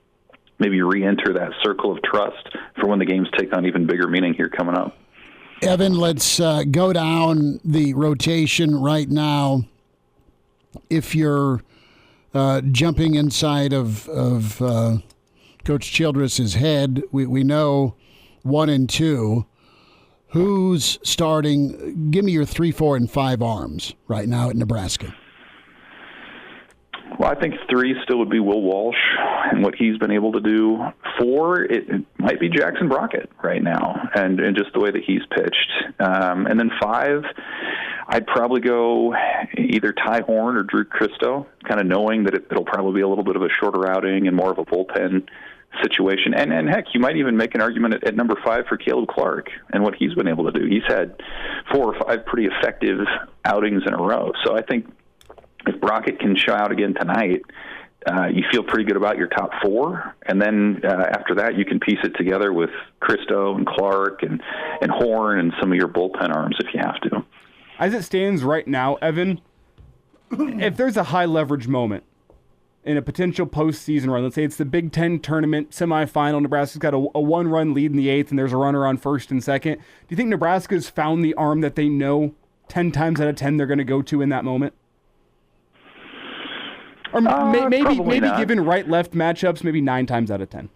maybe re-enter that circle of trust for when the games take on even bigger meaning here coming up. Evan, let's go down the rotation right now. If you're jumping inside of Coach Childress's head, we know 1 and 2. Who's starting? Give me your 3, 4, and 5 arms right now at Nebraska. Well, I think 3 still would be Will Walsh and what he's been able to do. 4, it might be Jackson Brockett right now, and just the way that he's pitched. And then 5, I'd probably go either Ty Horn or Drew Christo, kind of knowing that it'll probably be a little bit of a shorter outing and more of a bullpen situation. And heck, you might even make an argument at number 5 for Caleb Clark and what he's been able to do. He's had 4 or 5 pretty effective outings in a row. So I think if Brockett can show out again tonight, you feel pretty good about your top 4. And then after that, you can piece it together with Christo and Clark and Horn and some of your bullpen arms if you have to. As it stands right now, Evan, if there's a high leverage moment in a potential postseason run, let's say it's the Big Ten tournament semifinal, Nebraska's got a 1-run lead in the 8th, and there's a runner on 1st and 2nd. Do you think Nebraska's found the arm that they know 10 times out of 10 they're going to go to in that moment? Or maybe given right-left matchups, maybe 9 times out of 10.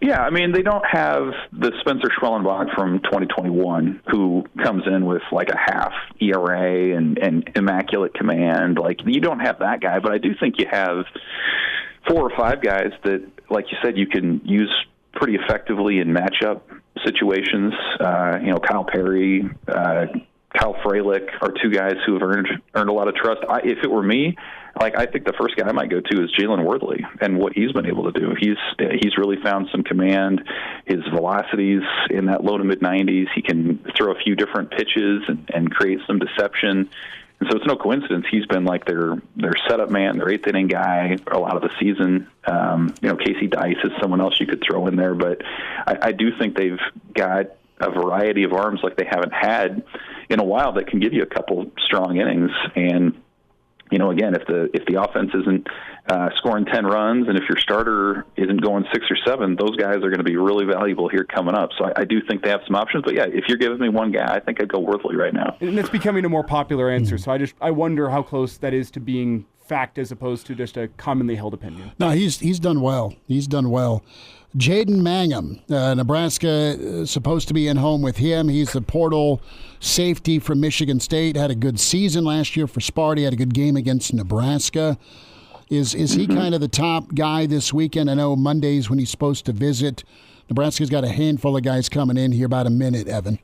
Yeah, I mean, they don't have the Spencer Schwellenbach from 2021 who comes in with like a half ERA and immaculate command. Like, you don't have that guy, but I do think you have 4 or 5 guys that, like you said, you can use pretty effectively in matchup situations. Kyle Perry, Kyle Freilich are 2 guys who have earned a lot of trust. If it were me, I think the first guy I might go to is Jalen Worthley and what he's been able to do. He's really found some command. His velocity's in that low to mid 90s. He can throw a few different pitches and create some deception. And so it's no coincidence he's been like their setup man, their 8th inning guy a lot of the season. Casey Dice is someone else you could throw in there, but I do think they've got a variety of arms like they haven't had in a while that can give you a couple strong innings. And again, if the offense isn't scoring 10 runs and if your starter isn't going 6 or 7, those guys are going to be really valuable here coming up. So I do think they have some options. But yeah, if you're giving me one guy, I think I'd go Worthley right now. And it's becoming a more popular answer. So I wonder how close that is to being fact as opposed to just a commonly held opinion. No, he's done well. He's done well. Jaden Mangum, Nebraska supposed to be in home with him. He's the portal safety from Michigan State. Had a good season last year for Sparty. Had a good game against Nebraska. Is he kind of the top guy this weekend? I know Mondays when he's supposed to visit. Nebraska's got a handful of guys coming in here, about a minute, Evan.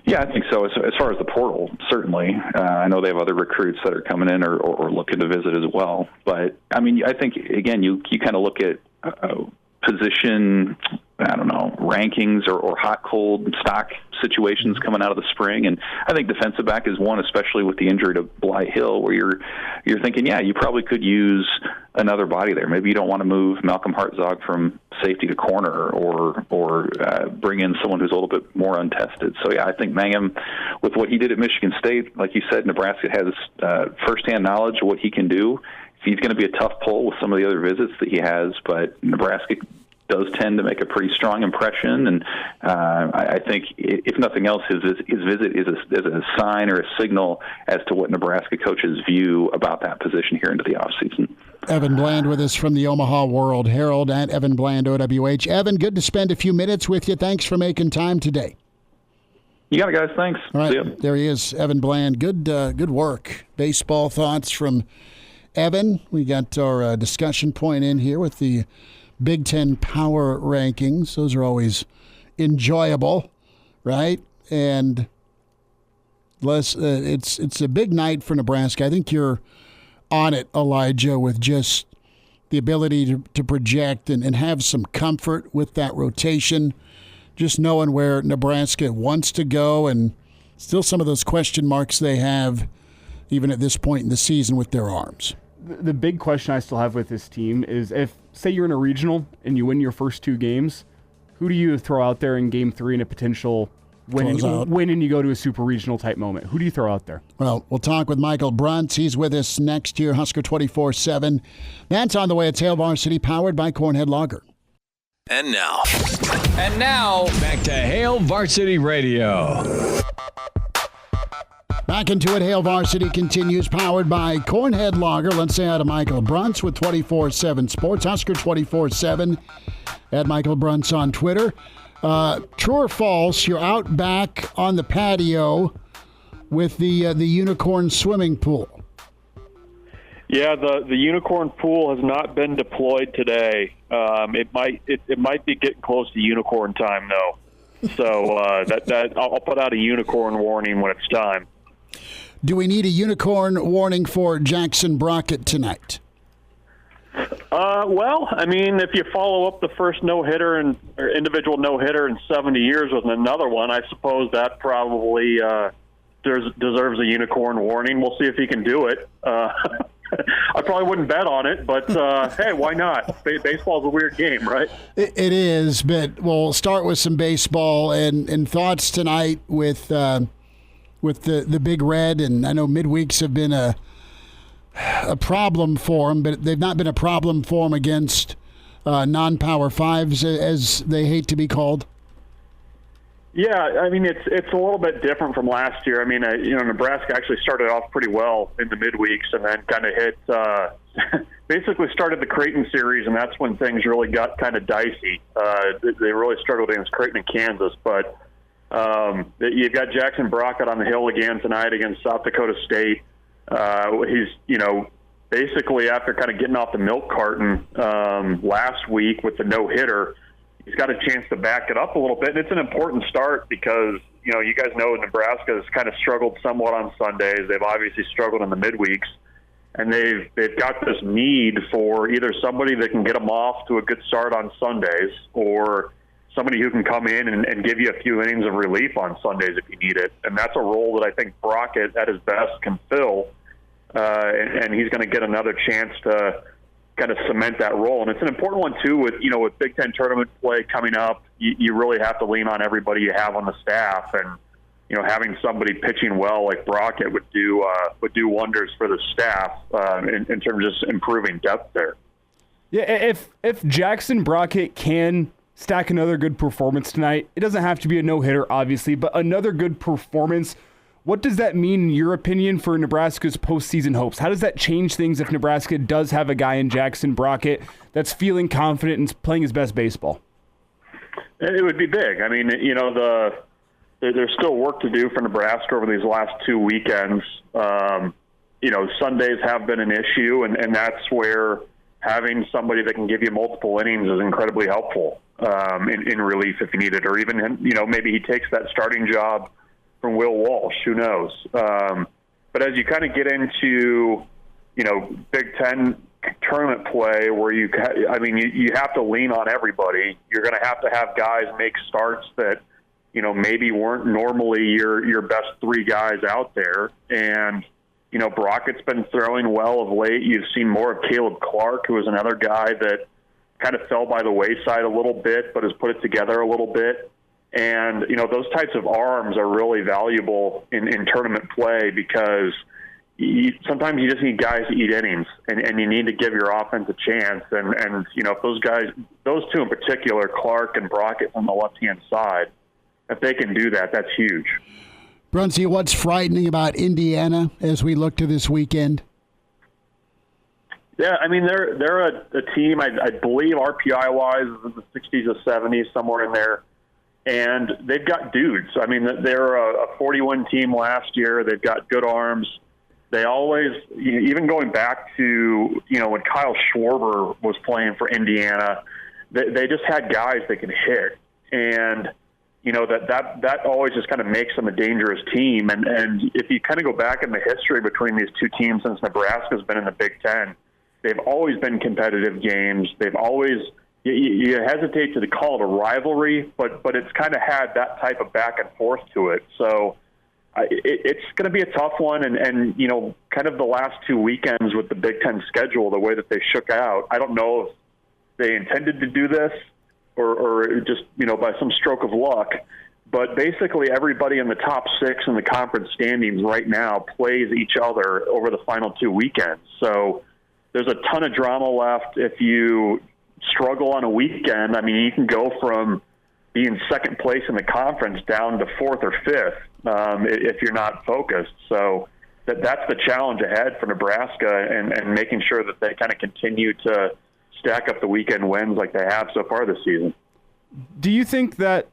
Yeah, I think so. As far as the portal, certainly. I know they have other recruits that are coming in or looking to visit as well. But, I mean, I think, again, you kind of look at position, rankings or hot, cold stock situations coming out of the spring. And I think defensive back is one, especially with the injury to Bly Hill, where you're thinking, yeah, you probably could use another body there. Maybe you don't want to move Malcolm Hartzog from safety to corner or bring in someone who's a little bit more untested. So, yeah, I think Mangum, with what he did at Michigan State, like you said, Nebraska has firsthand knowledge of what he can do. He's going to be a tough pull with some of the other visits that he has, but Nebraska does tend to make a pretty strong impression, and I think, if nothing else, his visit is a sign or a signal as to what Nebraska coaches view about that position here into the offseason. Evan Bland with us from the Omaha World Herald at Evan Bland, OWH. Evan, good to spend a few minutes with you. Thanks for making time today. You got it, guys. Thanks. All right, there he is, Evan Bland. Good work. Baseball thoughts from Evan. We got our discussion point in here with the Big Ten Power Rankings. Those are always enjoyable, right? And it's a big night for Nebraska. I think you're on it, Elijah, with just the ability to project and have some comfort with that rotation, just knowing where Nebraska wants to go and still some of those question marks they have even at this point in the season with their arms. the big question I still have with this team is if, say you're in a regional and you win your first 2 games, who do you throw out there in game 3 in a potential win and you go to a super regional type moment? Who do you throw out there? Well, we'll talk with Michael Bruntz. He's with us next year, Husker 24/7. That's on the way. It's Hail Varsity, powered by Cornhead Lager. And now, back to Hail Varsity Radio. Back into it. Hail Varsity continues, powered by Cornhead Lager. Let's say hi to Michael Bruntz with 24/7 Sports. Husker 24/7 at Michael Bruntz on Twitter. True or false, you're out back on the patio with the unicorn swimming pool. Yeah, the unicorn pool has not been deployed today. It might be getting close to unicorn time though. So that I'll put out a unicorn warning when it's time. Do we need a unicorn warning for Jackson Brockett tonight? Well, I mean, if you follow up the first no-hitter or individual no-hitter in 70 years with another one, I suppose that probably deserves a unicorn warning. We'll see if he can do it. I probably wouldn't bet on it, but hey, why not? Baseball's a weird game, right? It is, but we'll start with some baseball and thoughts tonight with the Big Red. And I know midweeks have been a problem for them, but they've not been a problem for them against non-Power Fives, as they hate to be called. Yeah, I mean, it's a little bit different from last year. I mean, Nebraska actually started off pretty well in the midweeks and then kind of hit basically started the Creighton series, and that's when things really got kind of dicey. They really struggled against Creighton and Kansas, but you've got Jackson Brockett on the hill again tonight against South Dakota State. He's, basically after kind of getting off the milk carton last week with the no-hitter, he's got a chance to back it up a little bit. And it's an important start because, you guys know Nebraska has kind of struggled somewhat on Sundays. They've obviously struggled in the midweeks. And they've got this need for either somebody that can get them off to a good start on Sundays or somebody who can come in and give you a few innings of relief on Sundays if you need it. And that's a role that I think Brockett at his best can fill. And he's going to get another chance to kind of cement that role. And it's an important one, too, with Big Ten tournament play coming up. You really have to lean on everybody you have on the staff. And, having somebody pitching well like Brockett would do wonders for the staff in terms of just improving depth there. Yeah, if Jackson Brockett can stack another good performance tonight, it doesn't have to be a no-hitter, obviously, but another good performance. What does that mean, in your opinion, for Nebraska's postseason hopes? How does that change things if Nebraska does have a guy in Jackson Brockett that's feeling confident and playing his best baseball? It would be big. I mean, there's still work to do for Nebraska over these last 2 weekends. Sundays have been an issue, and that's where having somebody that can give you multiple innings is incredibly helpful in relief if you need it, or even, maybe he takes that starting job from Will Walsh, who knows? But as you kind of get into, Big Ten tournament play where you have to lean on everybody. You're going to have guys make starts that, maybe weren't normally your best 3 guys out there. And, Brockett's been throwing well of late. You've seen more of Caleb Clark, who is another guy that kind of fell by the wayside a little bit, but has put it together a little bit. And, those types of arms are really valuable in tournament play because sometimes you just need guys to eat innings and you need to give your offense a chance. And if those guys, those 2 in particular, Clark and Brockett on the left-hand side, if they can do that, that's huge. Bruntz, what's frightening about Indiana as we look to this weekend? Yeah, I mean, they're a team, I believe RPI-wise, in the 60s or 70s, somewhere in there. And they've got dudes. I mean, they're a 41 team last year. They've got good arms. They always, even going back to, when Kyle Schwarber was playing for Indiana, they just had guys that can hit. And, that always just kind of makes them a dangerous team. And if you kind of go back in the history between these 2 teams since Nebraska's been in the Big Ten, they've always been competitive games. They've always, you hesitate to call it a rivalry, but it's kind of had that type of back and forth to it. So, it's going to be a tough one. And, you know, kind of the last 2 weekends with the Big Ten schedule, the way that they shook out, I don't know if they intended to do this or just, you know, by some stroke of luck. But basically everybody in the top 6 in the conference standings right now plays each other over the final 2 weekends. So there's a ton of drama left. If you struggle on a weekend, I mean, you can go from being second place in the conference down to 4th or 5th if you're not focused. So that's the challenge ahead for Nebraska and making sure that they kind of continue to stack up the weekend wins like they have so far this season. Do you think that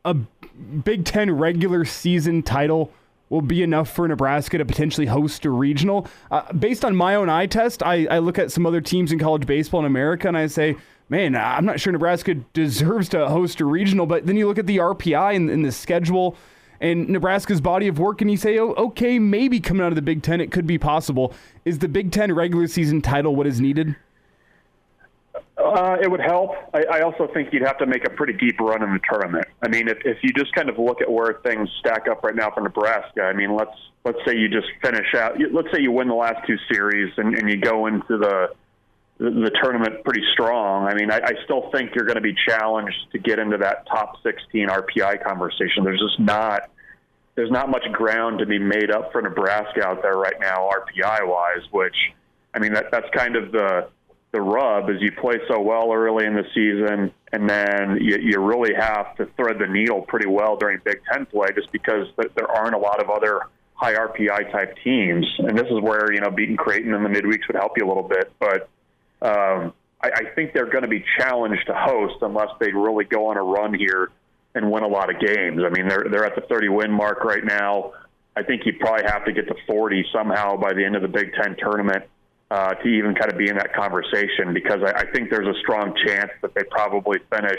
a Big Ten regular season title will be enough for Nebraska to potentially host a regional? Based on my own eye test, I look at some other teams in college baseball in America and I say, man, I'm not sure Nebraska deserves to host a regional. But then you look at the RPI and the schedule and Nebraska's body of work and you say, oh, okay, maybe coming out of the Big Ten, it could be possible. Is the Big Ten regular season title what is needed? It would help. I also think you'd have to make a pretty deep run in the tournament. I mean, if you just kind of look at where things stack up right now for Nebraska, I mean, let's say you just finish out. Let's say you win the last 2 series and you go into the tournament pretty strong. I mean, I still think you're going to be challenged to get into that top 16 RPI conversation. There's not much ground to be made up for Nebraska out there right now, RPI wise. Which, I mean, that's kind of the rub is you play so well early in the season, and then you really have to thread the needle pretty well during Big Ten play just because there aren't a lot of other high RPI type teams. And this is where, you know, beating Creighton in the midweeks would help you a little bit. But I think they're going to be challenged to host unless they really go on a run here and win a lot of games. I mean, they're at the 30-win mark right now. I think you probably have to get to 40 somehow by the end of the Big Ten tournament to even kind of be in that conversation, because I think there's a strong chance that they probably finish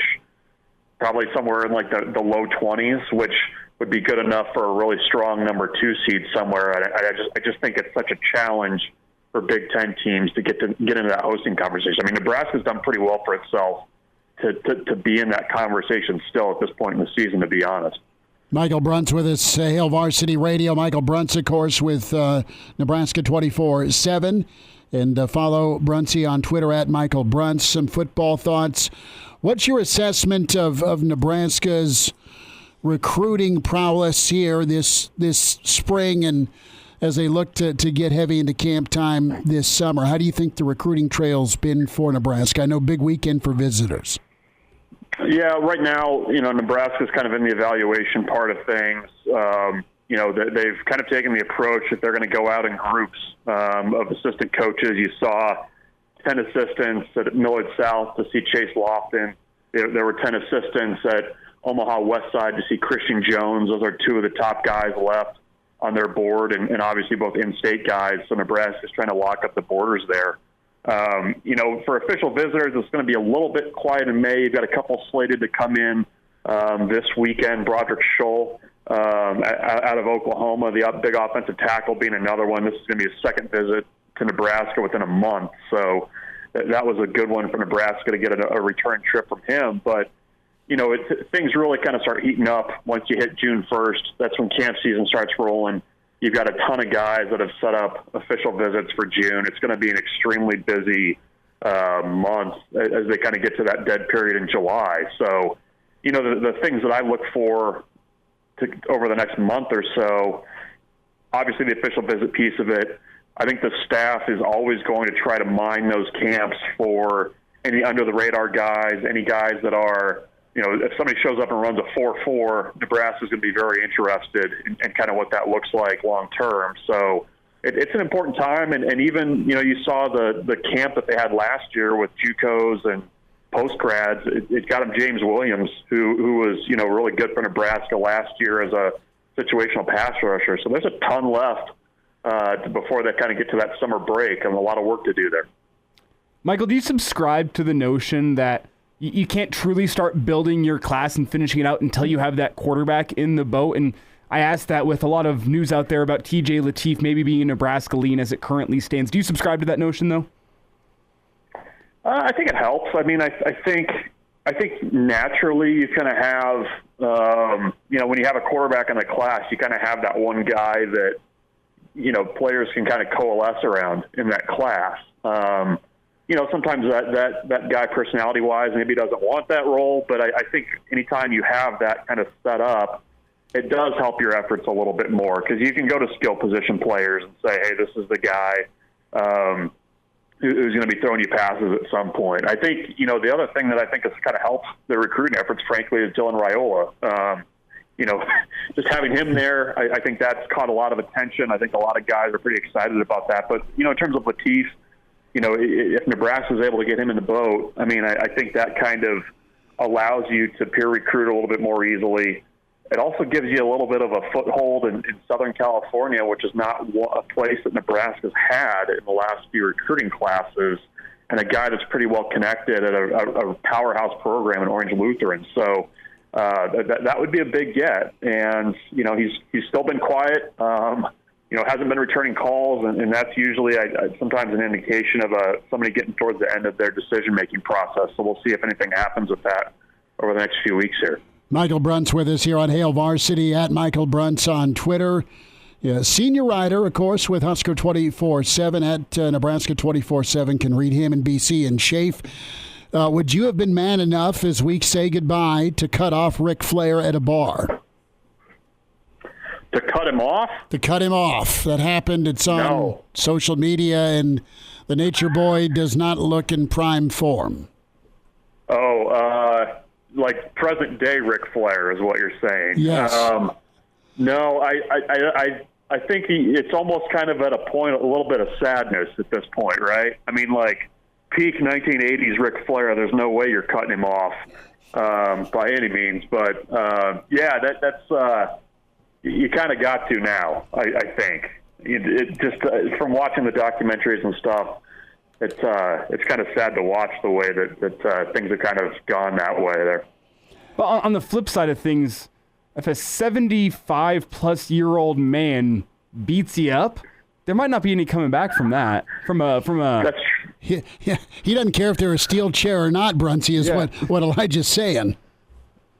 somewhere in like the low 20s, which would be good enough for a really strong number 2 seed somewhere. I just think it's such a challenge for Big Ten teams to get into that hosting conversation. I mean, Nebraska's done pretty well for itself to be in that conversation still at this point in the season, to be honest. Michael Bruntz with us, Hail Varsity Radio. Michael Bruntz, of course, with Nebraska 24/7. And follow Bruntsy on Twitter at Michael Bruntz. Some football thoughts. What's your assessment of Nebraska's recruiting prowess here this spring and as they look to get heavy into camp time this summer? How do you think the recruiting trail's been for Nebraska? I know big weekend for visitors. Yeah, right now, you know, Nebraska's kind of in the evaluation part of things. You know, they've kind of taken the approach that they're going to go out in groups of assistant coaches. You saw 10 assistants at Millard South to see Chase Lofton. There were 10 assistants at Omaha West Side to see Christian Jones. Those are 2 of the top guys left on their board, and obviously both in-state guys. So Nebraska's trying to lock up the borders there. You know, for official visitors, it's going to be a little bit quiet in May. You've got a couple slated to come in this weekend. Broderick Scholl out of Oklahoma, the big offensive tackle, being another one. This is going to be a second visit to Nebraska within a month. So that was a good one for Nebraska to get a return trip from him. But, you know, things really kind of start heating up once you hit June 1st. That's when camp season starts rolling. You've got a ton of guys that have set up official visits for June. It's going to be an extremely busy month as they kind of get to that dead period in July. So, you know, the things that I look for over the next month or so, obviously the official visit piece of it. I think the staff is always going to try to mine those camps for any under-the-radar guys, any guys that are, you know, if somebody shows up and runs a 4.4, Nebraska's going to be very interested in kind of what that looks like long term. So it's an important time, and even, you know, you saw the camp that they had last year with JUCOs and post-grads. It got them James Williams, who was, you know, really good for Nebraska last year as a situational pass rusher. So there's a ton left before they kind of get to that summer break, and a lot of work to do there. Michael, do you subscribe to the notion that you can't truly start building your class and finishing it out until you have that quarterback in the boat? And I asked that with a lot of news out there about TJ Lateef maybe being a Nebraska lean as it currently stands. Do you subscribe to that notion, though? I think it helps. I mean, I think naturally you kind of have When you have a quarterback in the class, you kind of have that one guy that, players can kind of coalesce around in that class. Sometimes that guy personality-wise maybe doesn't want that role, but I think anytime you have that kind of set up, it does help your efforts a little bit more, because you can go to skill position players and say, hey, this is the guy who's going to be throwing you passes at some point. I think, the other thing that I think has kind of helped the recruiting efforts, frankly, is Dylan Raiola. Just having him there, I think that's caught a lot of attention. I think a lot of guys are pretty excited about that. But, in terms of Latif, if Nebraska is able to get him in the boat, I think that kind of allows you to peer recruit a little bit more easily. It also gives you a little bit of a foothold in Southern California, which is not a place that Nebraska's had in the last few recruiting classes, and a guy that's pretty well connected at a powerhouse program in Orange Lutheran. So that would be a big get. And, he's still been quiet, hasn't been returning calls, and that's usually sometimes an indication of somebody getting towards the end of their decision-making process. So we'll see if anything happens with that over the next few weeks here. Michael Bruntz with us here on Hail Varsity, at Michael Bruntz on Twitter. Yeah, senior writer, of course, with Husker 24/7 at Nebraska 24/7. Can read him in BC and Schaeff. Would you have been man enough, as we say goodbye, to cut off Ric Flair at a bar? To cut him off? To cut him off. That happened. It's on social media, and the Nature Boy does not look in prime form. Like present day Ric Flair is what you're saying. Yes. No, I think it's almost kind of at a point, a little bit of sadness at this point, right? Peak 1980s Ric Flair, there's no way you're cutting him off by any means. But, that's you kind of got to now, I think. It just from watching the documentaries and stuff, it's kind of sad to watch the way that things have kind of gone that way there. But on the flip side of things, if a 75-plus-year-old man beats you up, there might not be any coming back from that. That's he doesn't care if they're a steel chair or not, Bruntzy, is what Elijah's saying.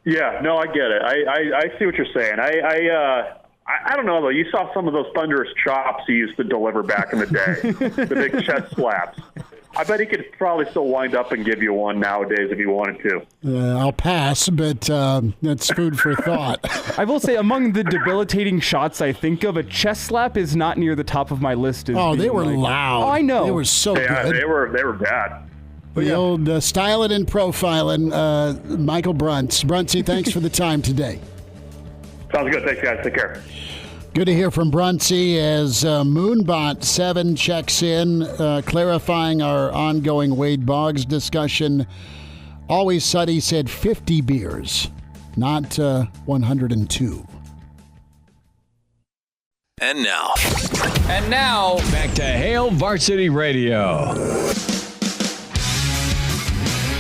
Yeah, no, I get it. I see what you're saying. I don't know, though. You saw some of those thunderous chops he used to deliver back in the day, the big chest slaps. I bet he could probably still wind up and give you one nowadays if he wanted to. I'll pass, but that's food for thought. I will say, among the debilitating shots I think of, a chest slap is not near the top of my list. They were loud. Oh, I know. They were so good. They were bad. The old styling and profiling, Michael Bruntz. Bruntsy, thanks for the time today. Sounds good. Thanks, guys. Take care. Good to hear from Bruntsy as Moonbot7 checks in, clarifying our ongoing Wade Boggs discussion. Always Suddy said 50 beers, not 102. And now, back to Hail Varsity Radio.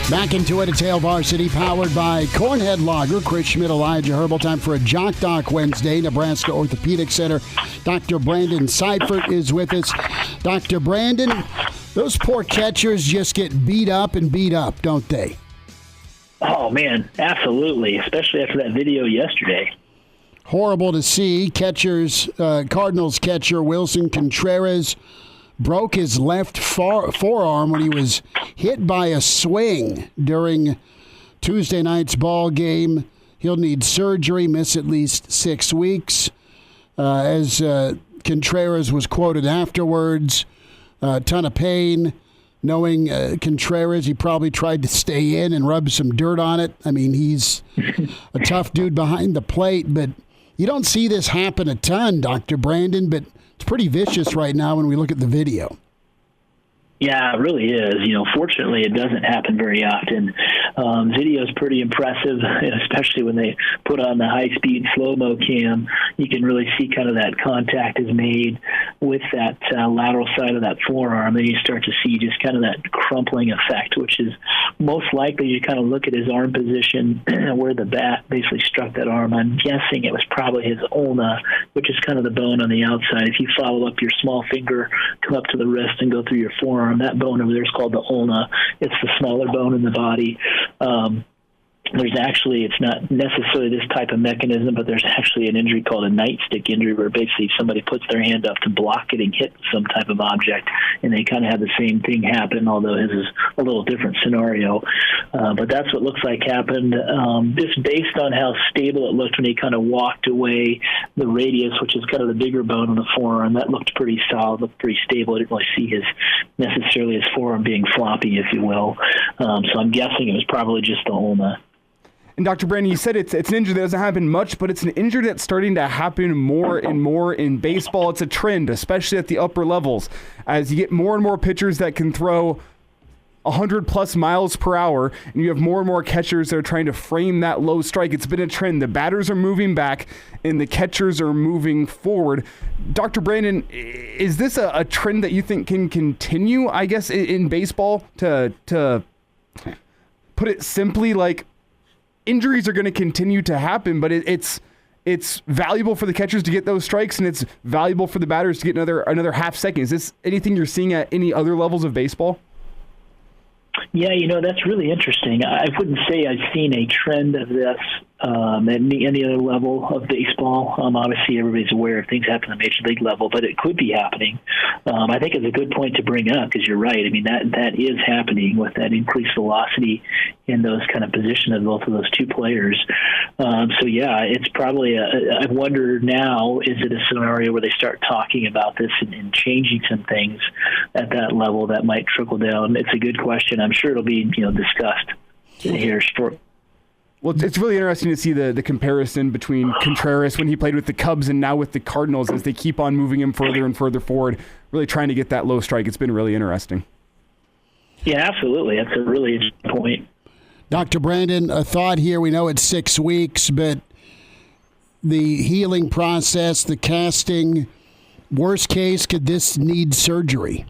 Back into it. It's Hail Varsity, powered by Cornhead Lager. Chris Schmidt, Elijah Herbel. Time for a Jock Doc Wednesday. Nebraska Orthopedic Center. Dr. Brandon Seifert is with us. Dr. Brandon, those poor catchers just get beat up, don't they? Oh, man, absolutely, especially after that video yesterday. Horrible to see. Cardinals catcher Willson Contreras broke his left forearm when he was hit by a swing during Tuesday night's ball game. He'll need surgery, miss at least 6 weeks. As Contreras was quoted afterwards, a ton of pain. Knowing Contreras, he probably tried to stay in and rub some dirt on it. I mean, he's a tough dude behind the plate, but you don't see this happen a ton, Dr. Brandon, but it's pretty vicious right now when we look at the video. Yeah, it really is. Fortunately, it doesn't happen very often. Video is pretty impressive, especially when they put on the high-speed slow-mo cam. You can really see kind of that contact is made with that lateral side of that forearm. Then you start to see just kind of that crumpling effect, which is most likely you kind of look at his arm position where the bat basically struck that arm. I'm guessing it was probably his ulna, which is kind of the bone on the outside. If you follow up your small finger, come up to the wrist and go through your forearm, that bone over there is called the ulna. It's the smaller bone in the body. there's actually, it's not necessarily this type of mechanism, but there's actually an injury called a nightstick injury where basically somebody puts their hand up to block getting hit with some type of object, and they kind of have the same thing happen, although his is a little different scenario. But that's what looks like happened. Just based on how stable it looked when he kind of walked away, the radius, which is kind of the bigger bone on the forearm, that looked pretty solid, looked pretty stable. I didn't really see necessarily his forearm being floppy, if you will. So I'm guessing it was probably just the ulna. And Dr. Brandon, you said it's an injury that doesn't happen much, but it's an injury that's starting to happen more and more in baseball. It's a trend, especially at the upper levels. As you get more and more pitchers that can throw 100-plus miles per hour, and you have more and more catchers that are trying to frame that low strike. It's been a trend. The batters are moving back, and the catchers are moving forward. Dr. Brandon, is this a trend that you think can continue, I guess, in baseball? To put it simply, like, injuries are going to continue to happen, but it's valuable for the catchers to get those strikes, and it's valuable for the batters to get another half second. Is this anything you're seeing at any other levels of baseball? Yeah, that's really interesting. I wouldn't say I've seen a trend of this at any other level of baseball. Obviously, everybody's aware of things happen at the major league level, but it could be happening. I think it's a good point to bring up because you're right. I mean, that is happening with that increased velocity in those kind of position of both of those two players. So, yeah, it's probably I wonder now, is it a scenario where they start talking about this and changing some things at that level that might trickle down? It's a good question. I'm sure it'll be discussed here shortly. Well, it's really interesting to see the comparison between Contreras when he played with the Cubs and now with the Cardinals as they keep on moving him further and further forward, really trying to get that low strike. It's been really interesting. Yeah, absolutely. That's a really interesting point. Dr. Brandon, a thought here. We know it's 6 weeks, but the healing process, the casting, worst case, could this need surgery?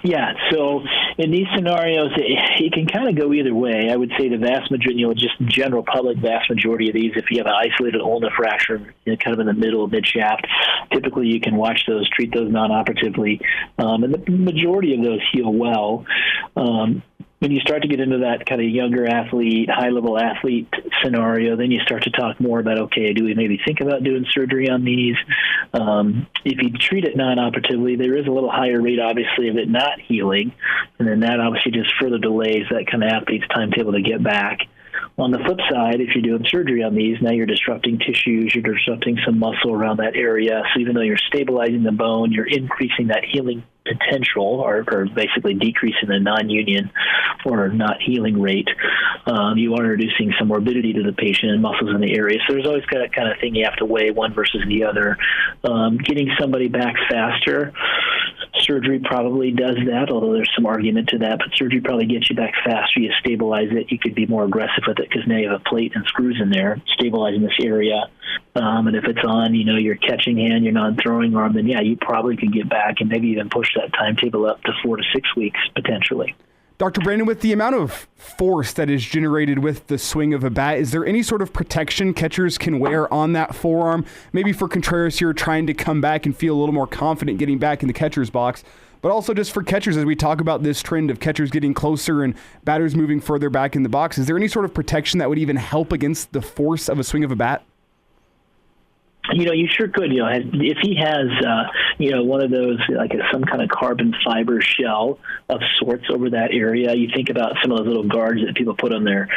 Yeah, so in these scenarios, it can kind of go either way. I would say the vast majority, just general public vast majority of these, if you have an isolated ulnar fracture, kind of in the middle, mid-shaft, typically you can treat those non-operatively, and the majority of those heal well. When you start to get into that kind of younger athlete, high-level athlete scenario, then you start to talk more about, okay, do we maybe think about doing surgery on these? If you treat it non-operatively, there is a little higher rate, obviously, of it not healing, and then that obviously just further delays that kind of athlete's timetable to get back. On the flip side, if you're doing surgery on these, now you're disrupting tissues, you're disrupting some muscle around that area. So even though you're stabilizing the bone, you're increasing that healing potential or basically decreasing the non-union or not healing rate. You are introducing some morbidity to the patient and muscles in the area. So there's always that kind of thing you have to weigh one versus the other. Getting somebody back faster, surgery probably does that, although there's some argument to that, but surgery probably gets you back faster. You stabilize it. You could be more aggressive with it because now you have a plate and screws in there stabilizing this area. And if it's on, your catching hand, your non-throwing arm, then, yeah, you probably could get back and maybe even push that timetable up to 4 to 6 weeks potentially. Dr. Brandon, with the amount of force that is generated with the swing of a bat, is there any sort of protection catchers can wear on that forearm? Maybe for Contreras, you're trying to come back and feel a little more confident getting back in the catcher's box, but also just for catchers as we talk about this trend of catchers getting closer and batters moving further back in the box. Is there any sort of protection that would even help against the force of a swing of a bat? You sure could. If he has, one of those, like some kind of carbon fiber shell of sorts over that area. You think about some of those little guards that people put on their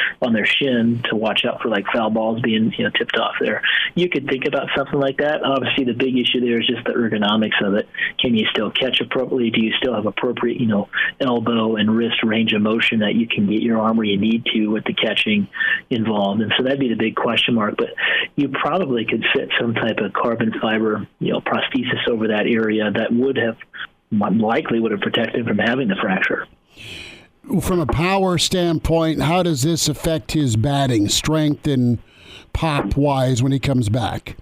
shin to watch out for like foul balls being tipped off there. You could think about something like that. Obviously, the big issue there is just the ergonomics of it. Can you still catch appropriately? Do you still have appropriate, elbow and wrist range of motion that you can get your arm where you need to with the catching involved? And so that'd be the big question mark. But you probably could fit some type of carbon fiber, prosthesis over that area that would have protected him from having the fracture. From a power standpoint, how does this affect his batting strength and pop-wise when he comes back?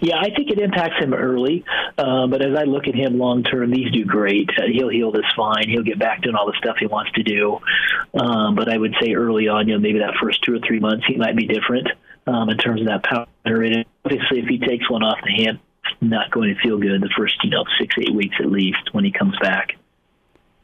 Yeah, I think it impacts him early, but as I look at him long-term, these do great. He'll heal this fine. He'll get back doing all the stuff he wants to do. But I would say early on, maybe that first 2 or 3 months, he might be different in terms of that power generated. Obviously, if he takes one off the hand, it's not going to feel good the first 6-8 weeks at least when he comes back.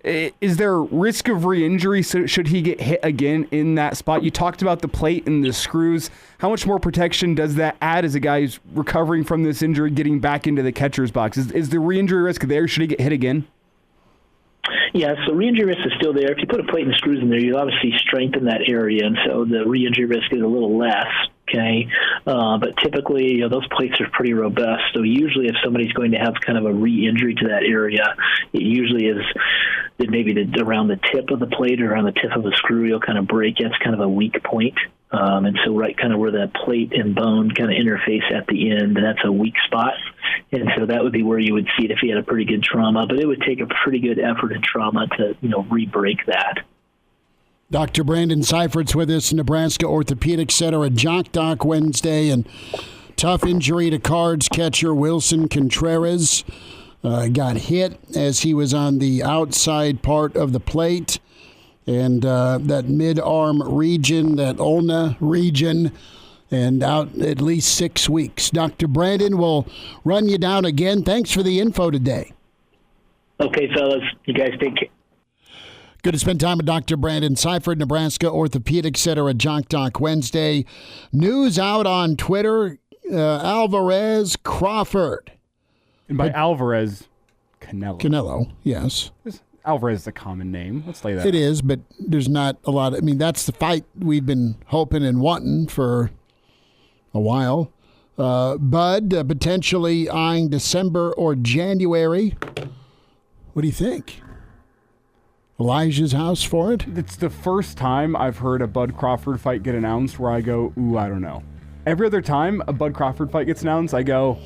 Is there risk of re-injury? So should he get hit again in that spot? You talked about the plate and the screws. How much more protection does that add as a guy who's recovering from this injury, getting back into the catcher's box? Is the re-injury risk there? Should he get hit again? Yeah, so re-injury risk is still there. If you put a plate and screws in there, you obviously strengthen that area, and so the re-injury risk is a little less. Okay, but typically those plates are pretty robust. So usually, if somebody's going to have kind of a re-injury to that area, it usually is maybe around the tip of the plate or around the tip of the screw. You'll kind of break. That's kind of a weak point. And so right kind of where that plate and bone kind of interface at the end, that's a weak spot. And so that would be where you would see it if he had a pretty good trauma. But it would take a pretty good effort and trauma to, re-break that. Dr. Brandon Seifert's with us, Nebraska Orthopedic Center at Jock Doc Wednesday. And tough injury to Cards catcher Willson Contreras. Got hit as he was on the outside part of the plate. And that mid-arm region, that ulna region, and out at least 6 weeks. Dr. Brandon will run you down again. Thanks for the info today. Okay, fellas. You guys take care. Good to spend time with Dr. Brandon Seifert, Nebraska Orthopedic Center at Jock Doc Wednesday. News out on Twitter, Alvarez Crawford. And by Alvarez, Canelo. Canelo, yes. Alvarez is a common name. Let's lay that It out. is, but there's not a lot. That's the fight we've been hoping and wanting for a while. Bud potentially eyeing December or January. What do you think? Elijah's house for it? It's the first time I've heard a Bud Crawford fight get announced where I go, ooh, I don't know. Every other time a Bud Crawford fight gets announced, I go,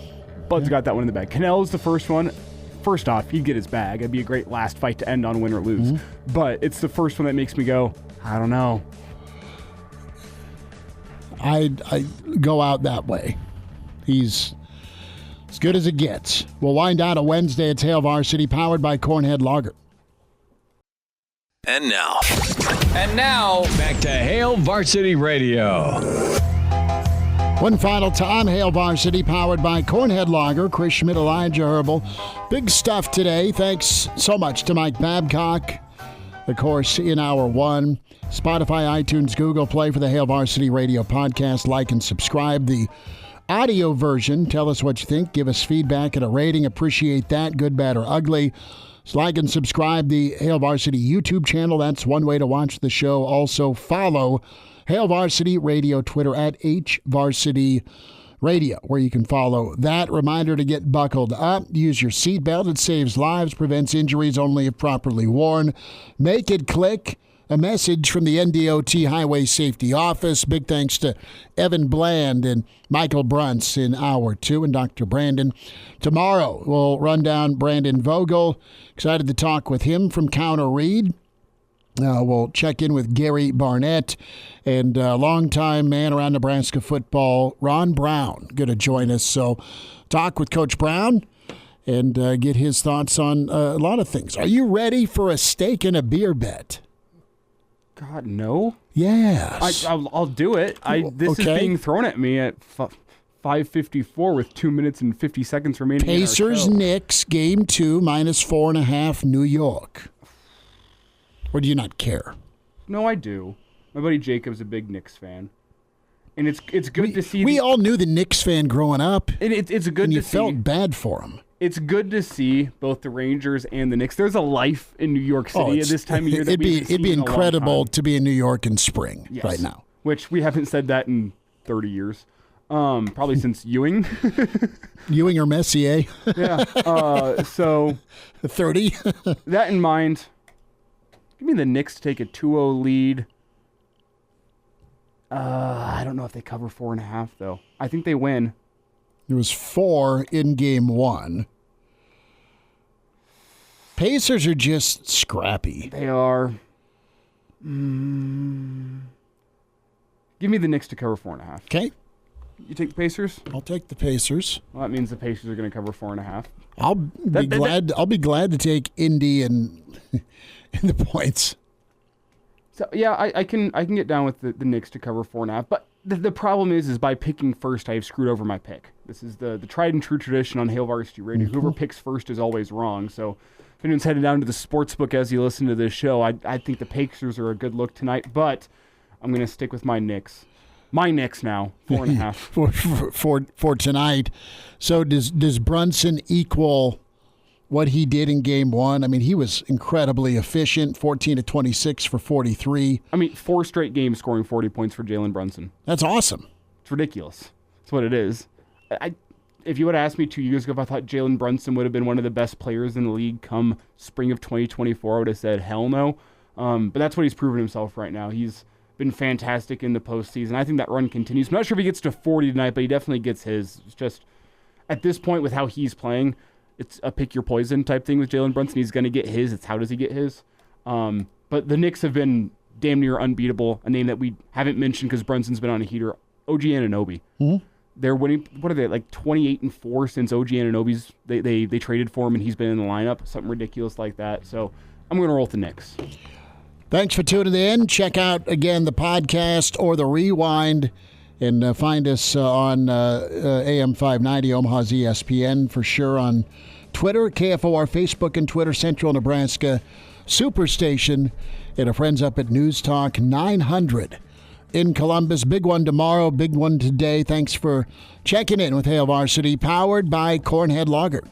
Bud's got that one in the bag. Canelo's the first one. First off, he'd get his bag. It'd be a great last fight to end on win or lose. Mm-hmm. But it's the first one that makes me go, I don't know. I go out that way. He's as good as it gets. We'll wind down a Wednesday at Hail Varsity, powered by Cornhead Lager. And now, back to Hail Varsity Radio. One final time, Hail Varsity, powered by Cornhead Lager, Chris Schmidt, Elijah Herbel. Big stuff today. Thanks so much to Mike Babcock, of course, in Hour 1. Spotify, iTunes, Google Play for the Hail Varsity Radio podcast. Like and subscribe. The audio version, tell us what you think. Give us feedback and a rating. Appreciate that, good, bad, or ugly. So like and subscribe the Hail Varsity YouTube channel. That's one way to watch the show. Also follow Hail Varsity Radio Twitter at HVarsity Radio, where you can follow that. Reminder to get buckled up. Use your seatbelt. It saves lives, prevents injuries only if properly worn. Make it click. A message from the NDOT Highway Safety Office. Big thanks to Evan Bland and Michael Bruntz in Hour 2 and Dr. Brandon. Tomorrow, we'll run down Brandon Vogel. Excited to talk with him from Counter Reed. We'll check in with Gary Barnett and longtime man around Nebraska football, Ron Brown, going to join us. So talk with Coach Brown and get his thoughts on a lot of things. Are you ready for a steak and a beer bet? God, no. Yes. I'll do it. This is being thrown at me at 5:54 with 2 minutes and 50 seconds remaining. Pacers Knicks game 2 minus 4.5 New York. Or do you not care? No, I do. My buddy Jacob's a big Knicks fan, and it's good to see. We all knew the Knicks fan growing up, and it's good and to you see. Felt bad for him. It's good to see both the Rangers and the Knicks. There's a life in New York City at this time of year. It'd be incredible to be in New York in spring right now. Which we haven't said that in 30 years. Probably since Ewing. Ewing or Messier. Yeah. So 30. That in mind, give me the Knicks to take a 2-0 lead. I don't know if they cover 4.5 though. I think they win. It was 4 in game 1. Pacers are just scrappy. They are. Give me the Knicks to cover 4.5. Okay. You take the Pacers? I'll take the Pacers. Well, that means the Pacers are going to cover 4.5. I'll be glad to take Indy and the points. So yeah, I can get down with the Knicks to cover 4.5. But the problem is by picking first, I've screwed over my pick. This is the tried and true tradition on Hail Varsity Radio. Mm-hmm. Whoever picks first is always wrong. So if anyone's headed down to the sports book as you listen to this show, I think the Pacers are a good look tonight, but I'm going to stick with my Knicks. My Knicks now, 4.5. for tonight. So does Brunson equal what he did in game one? I mean, he was incredibly efficient, 14 to 26 for 43. I mean, 4 straight games scoring 40 points for Jalen Brunson. That's awesome. It's ridiculous. That's what it is. If you would have asked me 2 years ago if I thought Jalen Brunson would have been one of the best players in the league come spring of 2024, I would have said hell no. But that's what he's proven himself right now. He's been fantastic in the postseason. I think that run continues. I'm not sure if he gets to 40 tonight, but he definitely gets his. It's just, at this point with how he's playing, it's a pick your poison type thing with Jalen Brunson. He's going to get his. It's how does he get his? But the Knicks have been damn near unbeatable. A name that we haven't mentioned because Brunson's been on a heater. OG Anunoby. Mm-hmm. They're winning. What are they, like 28-4 since OG Anunoby's they traded for him and he's been in the lineup. Something ridiculous like that. So I'm going to roll with the Knicks. Thanks for tuning in. Check out, again, the podcast or the rewind, and find us on AM 590, Omaha's ESPN, for sure, on Twitter, KFOR, Facebook, and Twitter, Central Nebraska Superstation, and our friends up at News Talk 900 in Columbus. Big one tomorrow, big one today. Thanks for checking in with Hail Varsity, powered by Cornhead Lager.